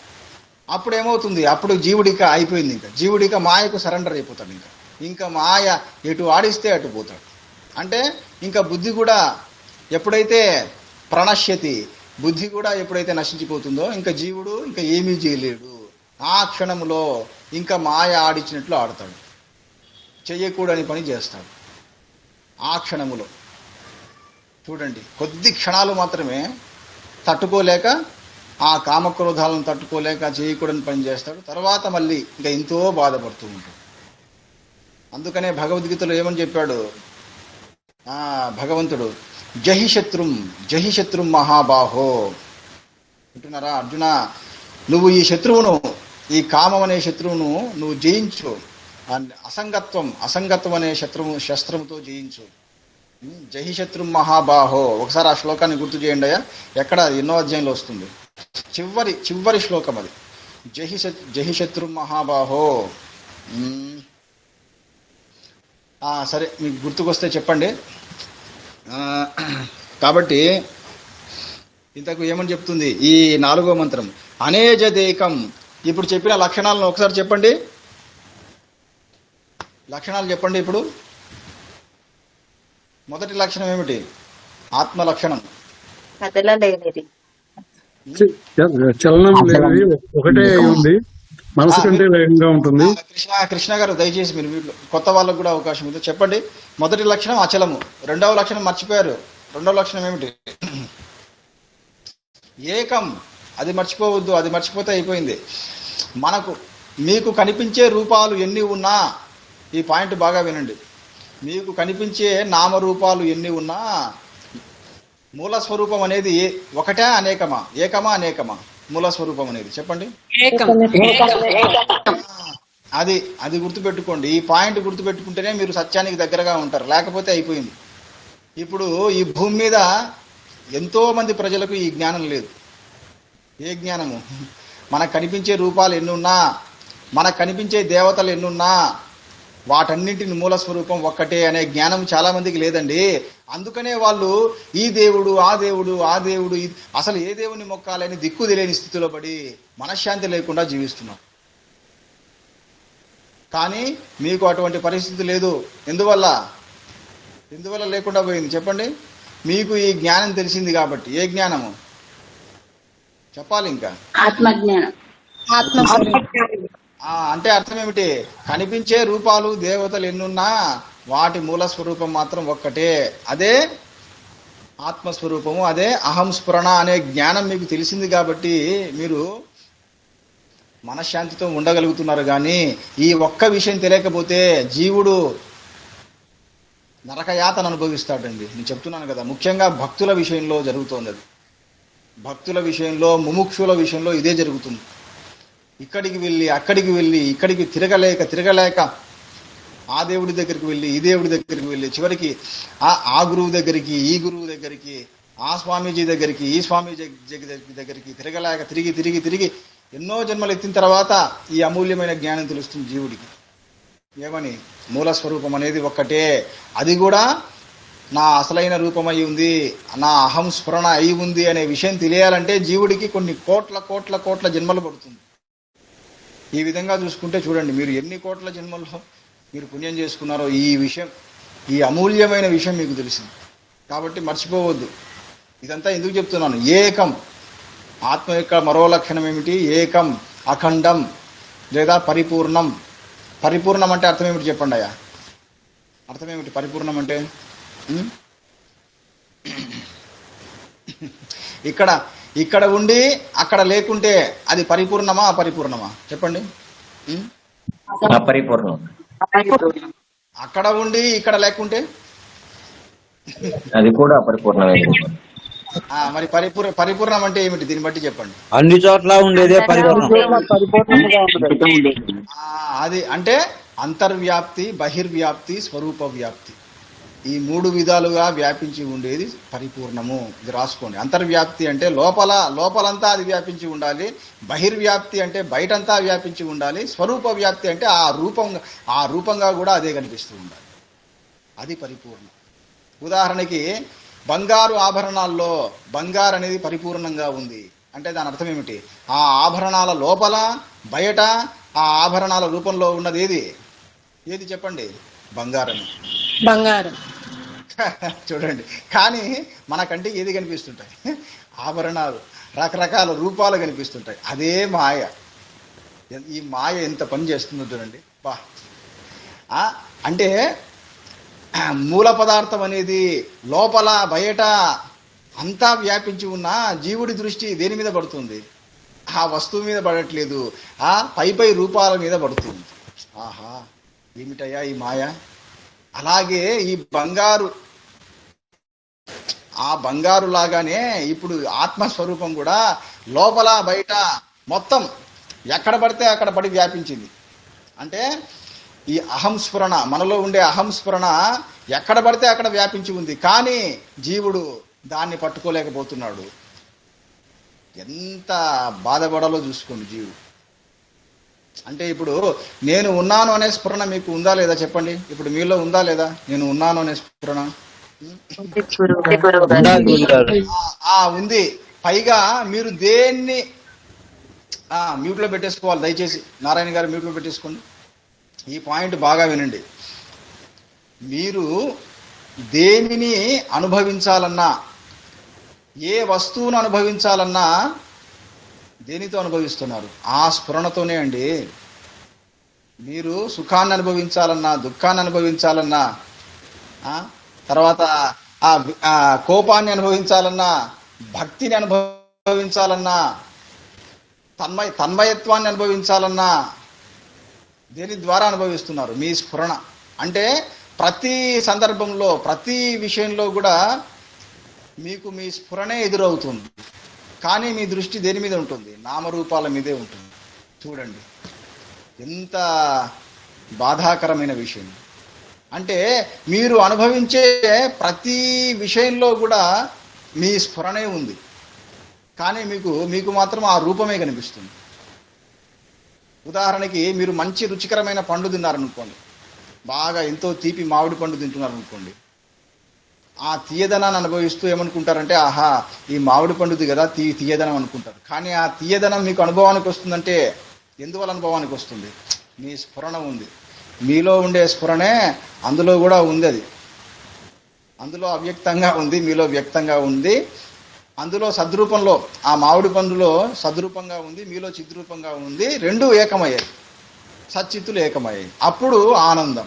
అప్పుడు ఏమవుతుంది? అప్పుడు జీవుడిక అయిపోయింది. జీవుడిక మాయకు సరెండర్ అయిపోతాడు. ఇంకా మాయ ఎటు ఆడిస్తే అటు పోతాడు. అంటే ఇంకా బుద్ధి కూడా ఎప్పుడైతే ప్రణశ్యతి, బుద్ధి కూడా ఎప్పుడైతే నశించిపోతుందో ఇంకా జీవుడు ఇంకా ఏమీ చేయలేడు. ఆ క్షణంలో ఇంకా మాయ ఆడిచ్చినట్లు ఆడతాడు, చెయ్యకూడని పని చేస్తాడు. ఆ క్షణములో చూడండి, కొద్ది క్షణాలు మాత్రమే తట్టుకోలేక, ఆ కామక్రోధాలను తట్టుకోలేక చేయకూడని పని చేస్తాడు. తర్వాత మళ్ళీ ఇంకా ఎంతో బాధపడుతూ ఉంటాడు. అందుకనే భగవద్గీతలో ఏమని చెప్పాడు భగవంతుడు? జహిశత్రుం మహాబాహో. వింటున్నారా అర్జున? నువ్వు ఈ శత్రువును, ఈ కామం అనే శత్రువును నువ్వు జయించు. అసంగత్వం అనే శస్త్రముతో జయించు. జహిశత్రుం మహాబాహో. ఒకసారి ఆ శ్లోకాన్ని గుర్తు చేయండి అయ్యా. ఎక్కడ? ఎన్నో అధ్యాయంలో వస్తుంది. చివరి శ్లోకం అది. జహిశత్రుం మహాబాహో. సరే, మీకు గుర్తుకొస్తే చెప్పండి. కాబట్టి ఇంతకు ఏమని చెప్తుంది ఈ 4వ మంత్రం? అనేజదేకం. ఇప్పుడు చెప్పిన లక్షణాలను ఒకసారి చెప్పండి. లక్షణాలు చెప్పండి. ఇప్పుడు మొదటి లక్షణం ఏమిటి? ఆత్మ లక్షణం. చలనం లేనిది, ఒకటే ఉంది, మనసు కంటే వేగంగా ఉంటుంది. కృష్ణ గారు దయచేసి మీరు కొత్త వాళ్ళకు కూడా అవకాశం ఉంది, చెప్పండి. మొదటి లక్షణం అచలము. రెండవ లక్షణం మర్చిపోయారు. రెండవ లక్షణం ఏమిటి? ఏకం. అది మర్చిపోవద్దు, అది మర్చిపోతే అయిపోయింది. మీకు కనిపించే రూపాలు ఎన్ని ఉన్నా, ఈ పాయింట్ బాగా వినండి, మీకు కనిపించే నామరూపాలు ఎన్ని ఉన్నా మూల స్వరూపం అనేది ఒకటే అనేకమా? ఏకమా అనేకమా? మూల స్వరూపం అనేది చెప్పండి. అది గుర్తుపెట్టుకోండి. ఈ పాయింట్ గుర్తుపెట్టుకుంటేనే మీరు సత్యానికి దగ్గరగా ఉంటారు, లేకపోతే అయిపోయింది. ఇప్పుడు ఈ భూమి మీద ఎంతో మంది ప్రజలకు ఈ జ్ఞానం లేదు. ఏ జ్ఞానము? మనకు కనిపించే రూపాలు ఎన్నున్నా, మనకు కనిపించే దేవతలు ఎన్నున్నా వాటన్నింటిని మూల స్వరూపం ఒక్కటే అనే జ్ఞానం చాలా మందికి లేదండి. అందుకనే వాళ్ళు ఈ దేవుడు, ఆ దేవుడు, అసలు ఏ దేవుని మొక్కాలని దిక్కు తెలియని స్థితిలో పడి మనశ్శాంతి లేకుండా జీవిస్తున్నారు. కానీ మీకు అటువంటి పరిస్థితి లేదు. ఎందువల్ల లేకుండా పోయింది చెప్పండి? మీకు ఈ జ్ఞానం తెలిసింది కాబట్టి. ఏ జ్ఞానము చెప్పాలి? ఇంకా ఆత్మజ్ఞానం. అంటే అర్థం ఏమిటి? కనిపించే రూపాలు, దేవతలు ఎన్నున్నా వాటి మూల స్వరూపం మాత్రం ఒక్కటే. అదే ఆత్మస్వరూపము, అదే అహం స్ఫురణ అనే జ్ఞానం మీకు తెలిసింది కాబట్టి మీరు మనశ్శాంతితో ఉండగలుగుతున్నారు. కానీ ఈ ఒక్క విషయం తెలియకపోతే జీవుడు నరకయాతన అనుభవిస్తాడండి. నేను చెప్తున్నాను కదా, ముఖ్యంగా భక్తుల విషయంలో జరుగుతోంది. అది భక్తుల విషయంలో, ముముక్షుల విషయంలో ఇదే జరుగుతుంది. ఇక్కడికి వెళ్ళి అక్కడికి వెళ్ళి, ఇక్కడికి తిరగలేక ఆ దేవుడి దగ్గరికి వెళ్ళి ఈ దేవుడి దగ్గరికి వెళ్ళి చివరికి ఆ గురువు దగ్గరికి ఈ గురువు దగ్గరికి ఆ స్వామీజీ దగ్గరికి ఈ స్వామీజీ దగ్గరికి తిరగలేక తిరిగి తిరిగి తిరిగి ఎన్నో జన్మలు ఎత్తిన తర్వాత ఈ అమూల్యమైన జ్ఞానం తెలుస్తుంది జీవుడికి. ఏమని? మూల స్వరూపం అనేది ఒక్కటే, అది కూడా నా అసలైన రూపమై ఉంది, నా అహం స్ఫురణ అయి ఉంది అనే విషయం తెలియాలంటే జీవుడికి కొన్ని కోట్ల కోట్ల కోట్ల జన్మలు పడుతుంది. ఈ విధంగా చూసుకుంటే చూడండి, మీరు ఎన్ని కోట్ల జన్మల్లో మీరు పుణ్యం చేసుకున్నారో ఈ విషయం, ఈ అమూల్యమైన విషయం మీకు తెలిసింది. కాబట్టి మర్చిపోవద్దు. ఇదంతా ఎందుకు చెప్తున్నాను? ఏకం. ఆత్మ యొక్క మరో లక్షణం ఏమిటి? ఏకం, అఖండం లేదా పరిపూర్ణం. పరిపూర్ణం అంటే అర్థం ఏమిటి చెప్పండి అయ్యా? అర్థం ఏమిటి పరిపూర్ణం అంటే? ఇక్కడ ఉండి అక్కడ లేకుంటే అది పరిపూర్ణమా అపరిపూర్ణమా చెప్పండి? అపరిపూర్ణం. అక్కడ ఉండి ఇక్కడ లేకుంటే అది కూడా అపరిపూర్ణమే. మరి పరిపూర్ణం అంటే ఏమిటి? దీన్ని బట్టి చెప్పండి. అన్ని చోట్ల ఉండేదే పరిపూర్ణం. అది అంటే అంతర్వ్యాప్తి, బహిర్వ్యాప్తి, స్వరూప వ్యాప్తి. ఈ మూడు విధాలుగా వ్యాపించి ఉండేది పరిపూర్ణము. ఇది రాసుకోండి. అంతర్వ్యాప్తి అంటే లోపలంతా అది వ్యాపించి ఉండాలి. బహిర్వ్యాప్తి అంటే బయటంతా వ్యాపించి ఉండాలి. స్వరూప వ్యాప్తి అంటే ఆ రూపంగా కూడా అదే కనిపిస్తూ ఉండాలి. అది పరిపూర్ణం. ఉదాహరణకి బంగారు ఆభరణాల్లో బంగారు అనేది పరిపూర్ణంగా ఉంది అంటే దాని అర్థం ఏమిటి? ఆ ఆభరణాల లోపల బయట ఆ ఆభరణాల రూపంలో ఉన్నది ఏది చెప్పండి? బంగారం. చూడండి, కానీ మన కంటికి ఏది కనిపిస్తుంటాయి? ఆభరణాలు, రకరకాల రూపాలు కనిపిస్తుంటాయి. అదే మాయ. ఈ మాయ ఎంత పని చేస్తుందో చూడండి. అంటే మూల పదార్థం అనేది లోపల బయట అంతా వ్యాపించి ఉన్న జీవుడి దృష్టి దేని మీద పడుతుంది? ఆ వస్తువు మీద పడట్లేదు, ఆ పై రూపాల మీద పడుతుంది. ఆహా, ఏమిటయ్యా ఈ మాయ! అలాగే ఈ బంగారు లాగానే ఇప్పుడు ఆత్మస్వరూపం కూడా లోపల బయట మొత్తం ఎక్కడ పడితే అక్కడ పడి వ్యాపించింది. అంటే ఈ అహంస్ఫురణ, మనలో ఉండే అహంస్ఫురణ ఎక్కడ పడితే అక్కడ వ్యాపించి ఉంది. కానీ జీవుడు దాన్ని పట్టుకోలేకపోతున్నాడు. ఎంత బాధపడాలో చూసుకోండి జీవుడు. అంటే ఇప్పుడు నేను ఉన్నాను అనే స్ఫురణ మీకు ఉందా లేదా చెప్పండి? ఇప్పుడు మీలో ఉందా లేదా నేను ఉన్నాను అనే స్ఫురణ? ఉంది. పైగా మీరు దేన్ని మ్యూట్లో పెట్టేసుకోవాలి. దయచేసి నారాయణ గారు మ్యూట్లో పెట్టేసుకోండి. ఈ పాయింట్ బాగా వినండి. మీరు దేనిని అనుభవించాలన్నా, ఏ వస్తువును అనుభవించాలన్నా దేనితో అనుభవిస్తున్నారు? ఆ స్ఫురణతోనే అండి. మీరు సుఖాన్ని అనుభవించాలన్నా, దుఃఖాన్ని అనుభవించాలన్నా, తర్వాత ఆ కోపాన్ని అనుభవించాలన్నా, భక్తిని అనుభవించాలన్నా, తన్మయత్వాన్ని అనుభవించాలన్నా దేని ద్వారా అనుభవిస్తున్నారు? మీ స్ఫురణ. అంటే ప్రతి సందర్భంలో, ప్రతి విషయంలో కూడా మీకు మీ స్ఫురణే ఎదురవుతుంది. కానీ మీ దృష్టి దేని మీద ఉంటుంది? నామరూపాల మీదే ఉంటుంది. చూడండి ఎంత బాధాకరమైన విషయం. అంటే మీరు అనుభవించే ప్రతి విషయంలో కూడా మీ స్ఫురణే ఉంది. కానీ మీకు మాత్రం ఆ రూపమే కనిపిస్తుంది. ఉదాహరణకి మీరు మంచి రుచికరమైన పండు తిన్నారనుకోండి, బాగా ఎంతో తీపి మామిడి పండు తింటున్నారనుకోండి, ఆ తీయదనాన్ని అనుభవిస్తూ ఏమనుకుంటారంటే ఆహా ఈ మామిడి పండుది కదా తీయదనం అనుకుంటారు. కానీ ఆ తీయదనం మీకు అనుభవానికి వస్తుందంటే ఎందువల్ల అనుభవానికి వస్తుంది? మీ స్ఫురణ ఉంది. మీలో ఉండే స్ఫురణే అందులో కూడా ఉంది. అది అందులో అవ్యక్తంగా ఉంది, మీలో వ్యక్తంగా ఉంది. అందులో సద్రూపంలో, ఆ మామిడి పండులో సద్రూపంగా ఉంది, మీలో చిద్రూపంగా ఉంది. రెండూ ఏకమయ్యాయి, సచ్చిత్తులు ఏకమయ్యాయి. అప్పుడు ఆనందం.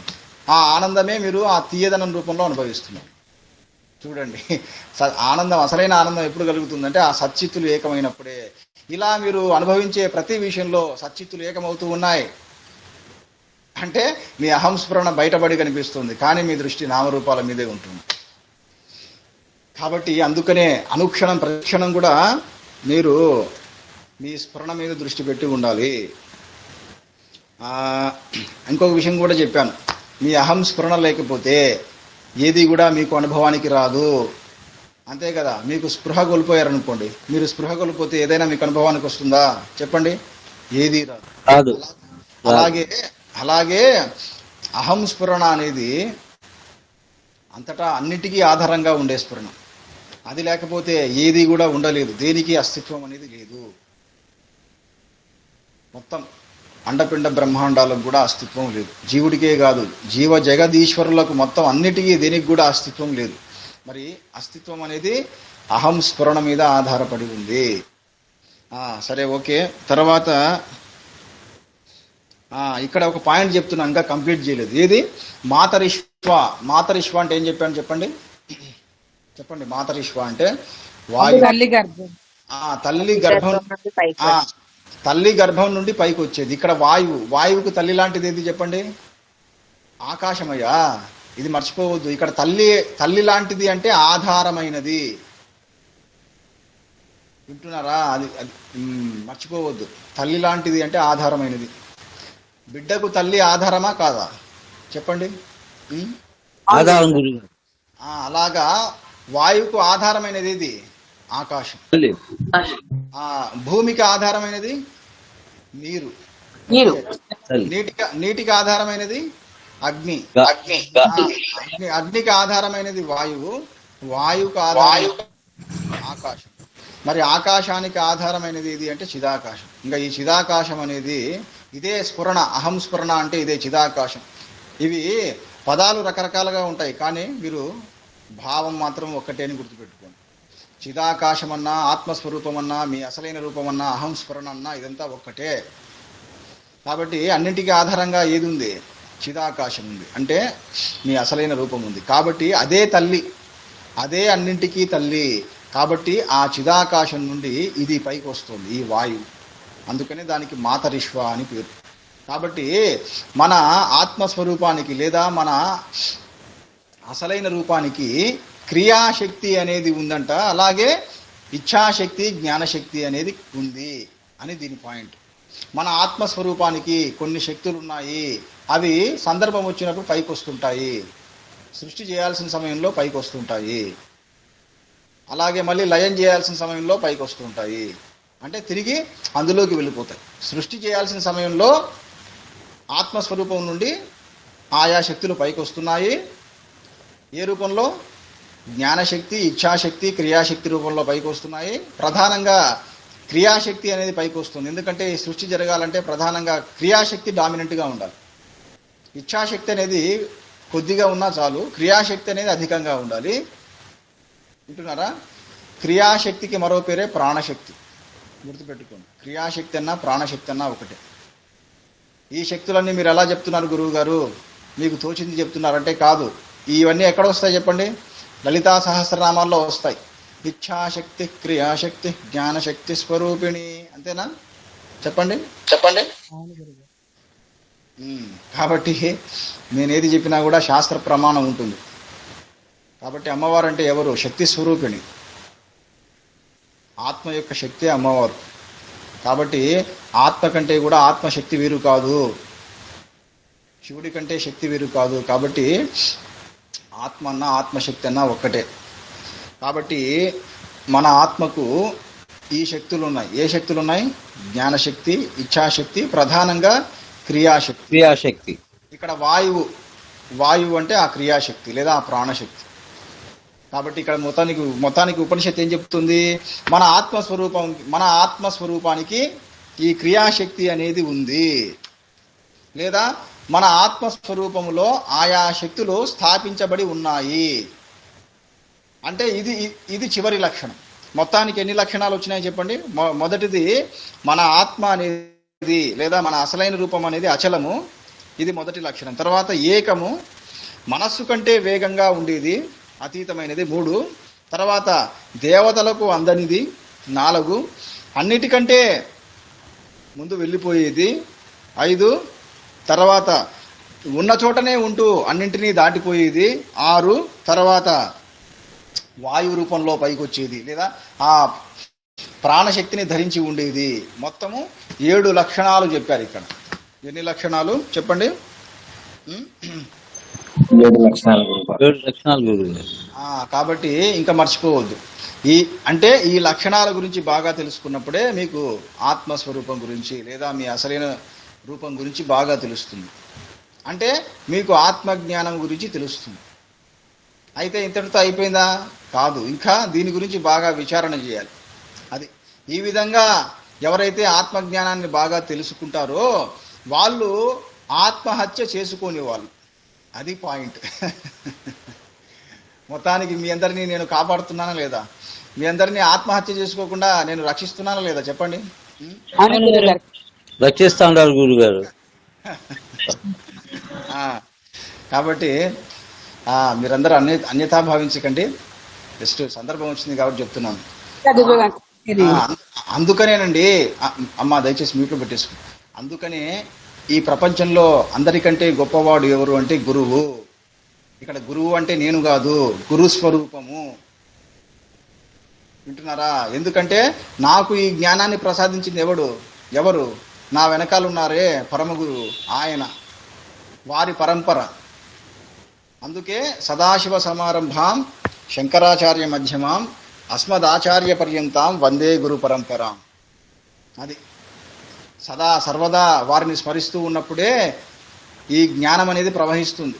ఆ ఆనందమే మీరు ఆ తీయదనం రూపంలో అనుభవిస్తున్నారు. చూడండి, ఆనందం, అసలైన ఆనందం ఎప్పుడు కలుగుతుందంటే ఆ సచ్చిత్తులు ఏకమైనప్పుడే. ఇలా మీరు అనుభవించే ప్రతి విషయంలో సచ్చిత్తులు ఏకమవుతూ ఉన్నాయి. అంటే మీ అహంస్ఫురణ బయటపడి కనిపిస్తుంది, కానీ మీ దృష్టి నామరూపాల మీదే ఉంటుంది. కాబట్టి అందుకనే అనుక్షణం ప్రతిక్షణం కూడా మీరు మీ స్ఫురణ మీద దృష్టి పెట్టి ఉండాలి. ఇంకొక విషయం కూడా చెప్పాను. మీ అహం స్ఫురణ లేకపోతే ఏది కూడా మీకు అనుభవానికి రాదు. అంతే కదా. మీకు స్పృహ కోల్పోయారనుకోండి, మీరు స్పృహ కోల్పోతే ఏదైనా మీకు అనుభవానికి వస్తుందా చెప్పండి? ఏది రాదు. రాదు. అలాగే అలాగే అహం స్ఫురణ అనేది అంతటా అన్నిటికీ ఆధారంగా ఉండే స్ఫురణ. అది లేకపోతే ఏది కూడా ఉండలేదు, దేనికి అస్తిత్వం అనేది లేదు. మొత్తం అండపిండ బ్రహ్మాండాలకు కూడా అస్తిత్వం లేదు. జీవుడికే కాదు, జీవ జగదీశ్వరులకు మొత్తం అన్నిటికీ దేనికి కూడా అస్తిత్వం లేదు. మరి అస్తిత్వం అనేది అహం స్ఫురణ మీద ఆధారపడి ఉంది. సరే, ఓకే. తర్వాత ఇక్కడ ఒక పాయింట్ చెప్తున్నా, ఇంకా కంప్లీట్ చేయలేదు. ఏది? మాతరిష్వ. మాతరిష్వ అంటే ఏం చెప్పాను చెప్పండి? చెప్పండి. మాతరిష్వ అంటే వాయువు. తల్లి గర్భం నుండి పైకి వచ్చేది. ఇక్కడ వాయువు. వాయువుకు తల్లి లాంటిది ఏది చెప్పండి? ఆకాశమయ్యా. ఇది మర్చిపోవద్దు. ఇక్కడ తల్లి లాంటిది అంటే ఆధారమైనది. వింటున్నారా? అది మర్చిపోవద్దు. తల్లి లాంటిది అంటే ఆధారమైనది. బిడ్డకు తల్లి ఆధారమా కాదా చెప్పండి? ఆధారం. అలాగా వాయువుకు ఆధారమైనది ఏది? ఆకాశం. భూమికి ఆధారమైనది నీరు. నీటికి ఆధారమైనది అగ్ని. అగ్నికి ఆధారమైనది వాయువు. వాయువుకు ఆకాశం. మరి ఆకాశానికి ఆధారమైనది ఏది అంటే చిదాకాశం. ఇంకా ఈ చిదాకాశం అనేది ఇదే స్ఫురణ. అహం స్ఫురణ అంటే ఇదే చిదాకాశం. ఇవి పదాలు రకరకాలుగా ఉంటాయి, కానీ మీరు భావం మాత్రం ఒక్కటే అని గుర్తుపెట్టుకోండి. చిదాకాశం అన్నా, ఆత్మస్వరూపం అన్నా, మీ అసలైన రూపం అన్నా, అహం స్ఫురణ అన్నా ఇదంతా ఒక్కటే. కాబట్టి అన్నింటికీ ఆధారంగా ఏది ఉంది? చిదాకాశం ఉంది. అంటే మీ అసలైన రూపం ఉంది. కాబట్టి అదే తల్లి, అదే అన్నింటికీ తల్లి. కాబట్టి ఆ చిదాకాశం నుండి ఇది పైకి వస్తుంది, ఈ వాయువు. అందుకనే దానికి మాతరిష్వ అని పేరు. కాబట్టి మన ఆత్మస్వరూపానికి లేదా మన అసలైన రూపానికి క్రియాశక్తి అనేది ఉందంట. అలాగే ఇచ్ఛాశక్తి, జ్ఞానశక్తి అనేది ఉంది అని దీని పాయింట్. మన ఆత్మస్వరూపానికి కొన్ని శక్తులు ఉన్నాయి. అవి సందర్భం వచ్చినప్పుడు పైకి వస్తుంటాయి. సృష్టి చేయాల్సిన సమయంలో పైకి వస్తుంటాయి. అలాగే మళ్ళీ లయం చేయాల్సిన సమయంలో పైకి వస్తుంటాయి. అంటే తిరిగి అందులోకి వెళ్ళిపోతాయి. సృష్టి చేయాల్సిన సమయంలో ఆత్మస్వరూపం నుండి ఆయా శక్తులు పైకి వస్తున్నాయి. ఏ రూపంలో? జ్ఞానశక్తి, ఇచ్ఛాశక్తి, క్రియాశక్తి రూపంలో పైకి వస్తున్నాయి. ప్రధానంగా క్రియాశక్తి అనేది పైకి వస్తుంది. ఎందుకంటే ఈ సృష్టి జరగాలంటే ప్రధానంగా క్రియాశక్తి డామినెంట్గా ఉండాలి. ఇచ్ఛాశక్తి అనేది కొద్దిగా ఉన్నా చాలు, క్రియాశక్తి అనేది అధికంగా ఉండాలి. వింటున్నారా? క్రియాశక్తికి మరో పేరే ప్రాణశక్తి. గుర్తుపెట్టుకోండి. క్రియాశక్తి అన్నా ప్రాణశక్తి అన్నా ఒకటే. ఈ శక్తులన్నీ మీరు ఎలా చెప్తున్నారు గురువు గారు? మీకు తోచింది చెప్తున్నారంటే కాదు. ఇవన్నీ ఎక్కడ వస్తాయి చెప్పండి? లలితా సహస్రనామాల్లో వస్తాయి. ఇచ్ఛాశక్తి, క్రియాశక్తి, జ్ఞానశక్తి స్వరూపిణి. అంతేనా? చెప్పండి. కాబట్టి నేనేది చెప్పినా కూడా శాస్త్ర ప్రమాణం ఉంటుంది. కాబట్టి అమ్మవారు అంటే ఎవరు? శక్తి స్వరూపిణి. ఆత్మ యొక్క శక్తి అమ్మవారు. కాబట్టి ఆత్మ కంటే కూడా ఆత్మశక్తి వేరు కాదు, శివుడి కంటే శక్తి వేరు కాదు. కాబట్టి ఆత్మ అన్నా ఆత్మశక్తి అన్నా ఒక్కటే. కాబట్టి మన ఆత్మకు ఈ శక్తులు ఉన్నాయి. ఏ శక్తులు ఉన్నాయి? జ్ఞానశక్తి, ఇచ్ఛాశక్తి, ప్రధానంగా క్రియాశక్తి. ఇక్కడ వాయువు అంటే ఆ క్రియాశక్తి లేదా ఆ ప్రాణశక్తి. కాబట్టి ఇక్కడ మొత్తానికి ఉపనిషత్తు ఏం చెప్తుంది? మన ఆత్మస్వరూపానికి ఈ క్రియాశక్తి అనేది ఉంది, లేదా మన ఆత్మస్వరూపంలో ఆయా శక్తులు స్థాపించబడి ఉన్నాయి. అంటే ఇది చివరి లక్షణం. మొత్తానికి ఎన్ని లక్షణాలు వచ్చినాయి చెప్పండి? మొదటిది మన ఆత్మ అనేది లేదా మన అసలైన రూపం అనేది అచలము. ఇది మొదటి లక్షణం. తర్వాత ఏకము, మనస్సు కంటే వేగంగా ఉండేది, అతీతమైనది 3. తర్వాత దేవతలకు అందనిది 4. అన్నిటికంటే ముందు వెళ్ళిపోయేది 5. తర్వాత ఉన్న చోటనే ఉంటూ అన్నింటినీ దాటిపోయేది 6. తర్వాత వాయు రూపంలో పైకి వచ్చేది లేదా ఆ ప్రాణశక్తిని ధరించి ఉండేది. మొత్తము 7 లక్షణాలు చెప్పారు ఇక్కడ. ఎన్ని లక్షణాలు చెప్పండి? 7 లక్షణాలు గురువు గారు. కాబట్టి ఇంకా మర్చిపోవద్దు. అంటే ఈ లక్షణాల గురించి బాగా తెలుసుకున్నప్పుడే మీకు ఆత్మస్వరూపం గురించి లేదా మీ అసలైన రూపం గురించి బాగా తెలుస్తుంది. అంటే మీకు ఆత్మజ్ఞానం గురించి తెలుస్తుంది. అయితే ఇంతటితో అయిపోయిందా? కాదు, ఇంకా దీని గురించి బాగా విచారణ చేయాలి. అది ఈ విధంగా ఎవరైతే ఆత్మజ్ఞానాన్ని బాగా తెలుసుకుంటారో వాళ్ళు ఆత్మహత్య చేసుకునే వాళ్ళు. అది పాయింట్. మొత్తానికి మీ అందరినీ నేను కాపాడుతున్నానా లేదా? మీ అందరినీ ఆత్మహత్య చేసుకోకుండా నేను రక్షిస్తున్నానా లేదా? చెప్పండి. రక్షిస్తా ఉంటారు గురువు గారు. కాబట్టి మీరందరూ అన్యథా భావించకండి. జస్ట్ సందర్భం వచ్చింది కాబట్టి చెప్తున్నాను. అందుకనేనండి అమ్మ దయచేసి మ్యూట్లో పెట్టేసుకో. అందుకనే ఈ ప్రపంచంలో అందరికంటే గొప్పవాడు ఎవరు అంటే గురువు. ఇక్కడ గురువు అంటే నేను కాదు, గురు స్వరూపము. వింటున్నారా? ఎందుకంటే నాకు ఈ జ్ఞానాన్ని ప్రసాదించింది ఎవరు? నా వెనకాల ఉన్నారే పరమగురు, ఆయన, వారి పరంపర. అందుకే సదాశివ సమారంభాం శంకరాచార్య మధ్యమాం అస్మదాచార్య పర్యంతం వందే గురు పరంపరాం. అది సదా సర్వదా వారిని స్మరిస్తూ ఉన్నప్పుడే ఈ జ్ఞానం అనేది ప్రవహిస్తుంది.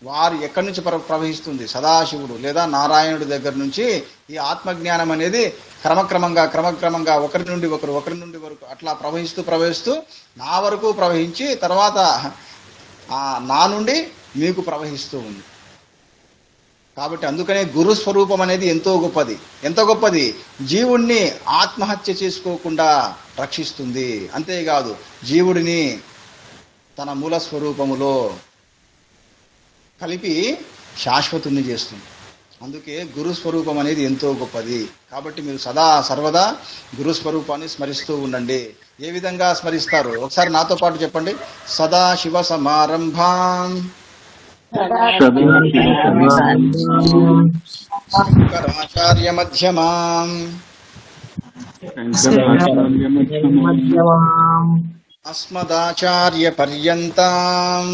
వారు ఎక్కడి నుంచి ప్రవహిస్తుంది? సదాశివుడు లేదా నారాయణుడి దగ్గర నుంచి ఈ ఆత్మజ్ఞానం అనేది క్రమక్రమంగా ఒకరి నుండి వరకు అట్లా ప్రవహిస్తూ నా వరకు ప్రవహించి తర్వాత నా నుండి మీకు ప్రవహిస్తూ ఉంది. కాబట్టి అందుకనే గురు స్వరూపం అనేది ఎంతో గొప్పది. జీవుణ్ణి ఆత్మహత్య చేసుకోకుండా రక్షిస్తుంది. అంతేకాదు జీవుడిని తన మూల స్వరూపములో కలిపి శాశ్వతుణ్ణి చేస్తుంది. అందుకే గురు స్వరూపం అనేది ఎంతో గొప్పది. కాబట్టి మీరు సదా సర్వదా గురు స్వరూపాన్ని స్మరిస్తూ ఉండండి. ఏ విధంగా స్మరిస్తారు ఒకసారి నాతో పాటు చెప్పండి. సదా శివ సమారంభాం శంకరాచార్య మధ్యమాం అస్మదాచార్య పర్యంతం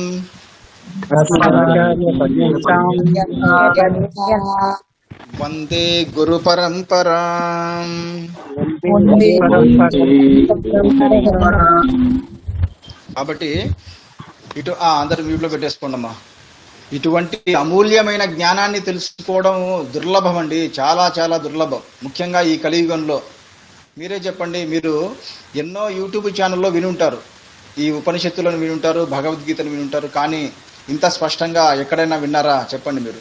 వందే గురు పరంపరాం. కాబట్టి ఇటు అందరు మ్యూట్లో పెట్టేసుకోండి అమ్మా. ఇటువంటి అమూల్యమైన జ్ఞానాన్ని తెలుసుకోవడం దుర్లభం అండి, చాలా చాలా దుర్లభం. ముఖ్యంగా ఈ కలియుగంలో. మీరే చెప్పండి, మీరు ఎన్నో యూట్యూబ్ ఛానల్లో వినుంటారు, ఈ ఉపనిషత్తులను వినుంటారు, భగవద్గీతను వినుంటారు, కానీ ఇంత స్పష్టంగా ఎక్కడైనా విన్నారా? చెప్పండి మీరు.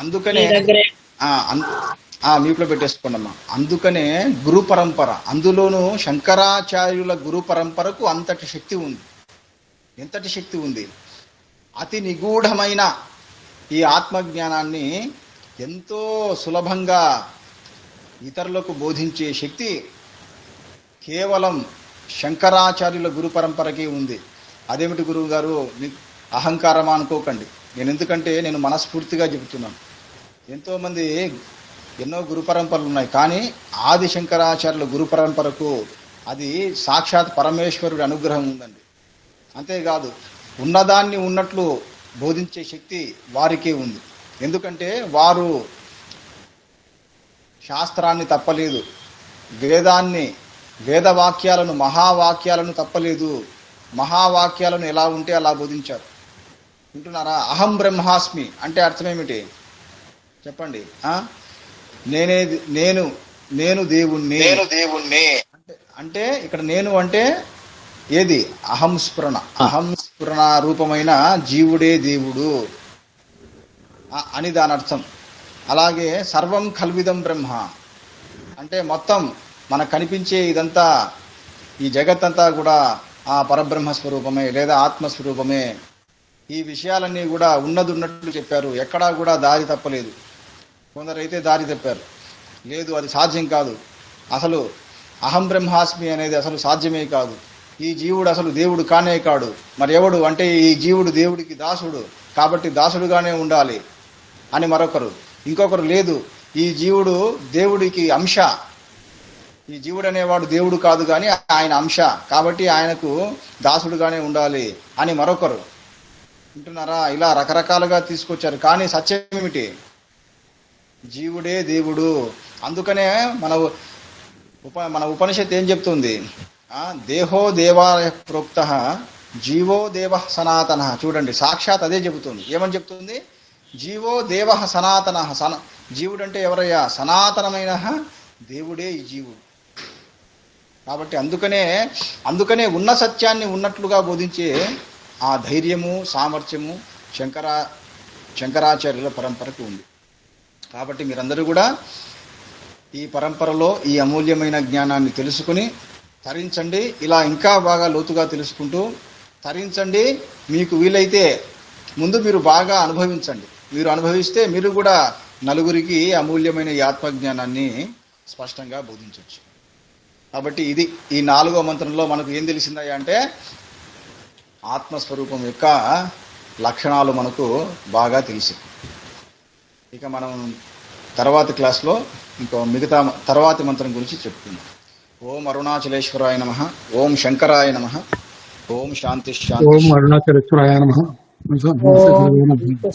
అందుకనే మ్యూట్లో పెట్టేసుకోండమ్మా. అందుకనే గురు పరంపర, అందులోనూ శంకరాచార్యుల గురు పరంపరకు అంతటి శక్తి ఉంది. ఎంతటి శక్తి ఉంది! అతి నిగూఢమైన ఈ ఆత్మజ్ఞానాన్ని ఎంతో సులభంగా ఇతరులకు బోధించే శక్తి కేవలం శంకరాచార్యుల గురు పరంపరకే ఉంది. అదేమిటి గురువు గారు, అహంకారమా అనుకోకండి. ఎందుకంటే నేను మనస్ఫూర్తిగా చెబుతున్నాను. ఎంతోమంది ఎన్నో గురు పరంపరలు ఉన్నాయి, కానీ ఆది శంకరాచార్యుల గురు పరంపరకు అది సాక్షాత్ పరమేశ్వరుడి అనుగ్రహం ఉందండి. అంతేకాదు ఉన్నదాన్ని ఉన్నట్లు బోధించే శక్తి వారికే ఉంది. ఎందుకంటే వారు శాస్త్రాన్ని తప్పలేదు, వేదవాక్యాలను మహావాక్యాలను తప్పలేదు. మహావాక్యాలను ఎలా ఉంటే అలా బోధించారు. వింటున్నారా? అహం బ్రహ్మాస్మి అంటే అర్థమేమిటి చెప్పండి. నేను దేవుణ్ణి. అంటే ఇక్కడ నేను అంటే ఏది? అహం స్ఫురణ రూపమైన జీవుడే దేవుడు అని దాని అర్థం. అలాగే సర్వం కల్విదం బ్రహ్మ అంటే మొత్తం మనకు కనిపించే ఇదంతా, ఈ జగత్తంతా కూడా ఆ పరబ్రహ్మ స్వరూపమే లేదా ఆత్మస్వరూపమే. ఈ విషయాలన్నీ కూడా ఉన్నట్లు చెప్పారు, ఎక్కడా కూడా దారి తప్పలేదు. కొందరైతే దారి తప్పారు. లేదు, అది సాధ్యం కాదు, అసలు అహం బ్రహ్మాస్మి అనేది అసలు సాధ్యమే కాదు, ఈ జీవుడు అసలు దేవుడు కానే కాడు, మరి ఎవడు అంటే ఈ జీవుడు దేవుడికి దాసుడు కాబట్టి దాసుడుగానే ఉండాలి అని మరొకరు. ఇంకొకరు లేదు, ఈ జీవుడు దేవుడికి అంశ, ఈ జీవుడు అనేవాడు దేవుడు కాదు కానీ ఆయన అంశ, కాబట్టి ఆయనకు దాసుడుగానే ఉండాలి అని మరొకరు వింటున్నారా. ఇలా రకరకాలుగా తీసుకొచ్చారు. కానీ సత్యం ఏమిటి? జీవుడే దేవుడు. అందుకనే మన ఉపనిషత్తు ఏం చెప్తుంది? దేహో దేవాలయ ప్రోక్త జీవో దేవ సనాతన. చూడండి, సాక్షాత్ అదే చెబుతుంది. ఏమని చెప్తుంది? జీవో దేవ సనాతన. జీవుడు అంటే ఎవరయ్యా? సనాతనమైన దేవుడే ఈ జీవుడు. కాబట్టి అందుకనే ఉన్న సత్యాన్ని ఉన్నట్లుగా బోధించే ఆ ధైర్యము, సామర్థ్యము శంకరాచార్యుల పరంపరకు ఉంది. కాబట్టి మీరందరూ కూడా ఈ పరంపరలో ఈ అమూల్యమైన జ్ఞానాన్ని తెలుసుకుని తరించండి. ఇలా ఇంకా బాగా లోతుగా తెలుసుకుంటూ తరించండి. మీకు వీలైతే ముందు మీరు బాగా అనుభవించండి. మీరు అనుభవిస్తే మీరు కూడా నలుగురికి అమూల్యమైన ఈ ఆత్మజ్ఞానాన్ని స్పష్టంగా బోధించవచ్చు. కాబట్టి ఇది ఈ 4వ మంత్రంలో మనకు ఏం తెలిసిందయ్యా అంటే ఆత్మస్వరూపం యొక్క లక్షణాలు మనకు బాగా తెలిసి. ఇక మనం తర్వాతి క్లాస్లో ఇంకో మిగతా తర్వాతి మంత్రం గురించి చెప్పుకుందాం. ఓం అరుణాచలేశ్వరాయ నమః. ఓం శంకరాయ నమః. ఓం శాంతి శాంతి. ఓం అరుణాచలేశ్వరాయ నమః.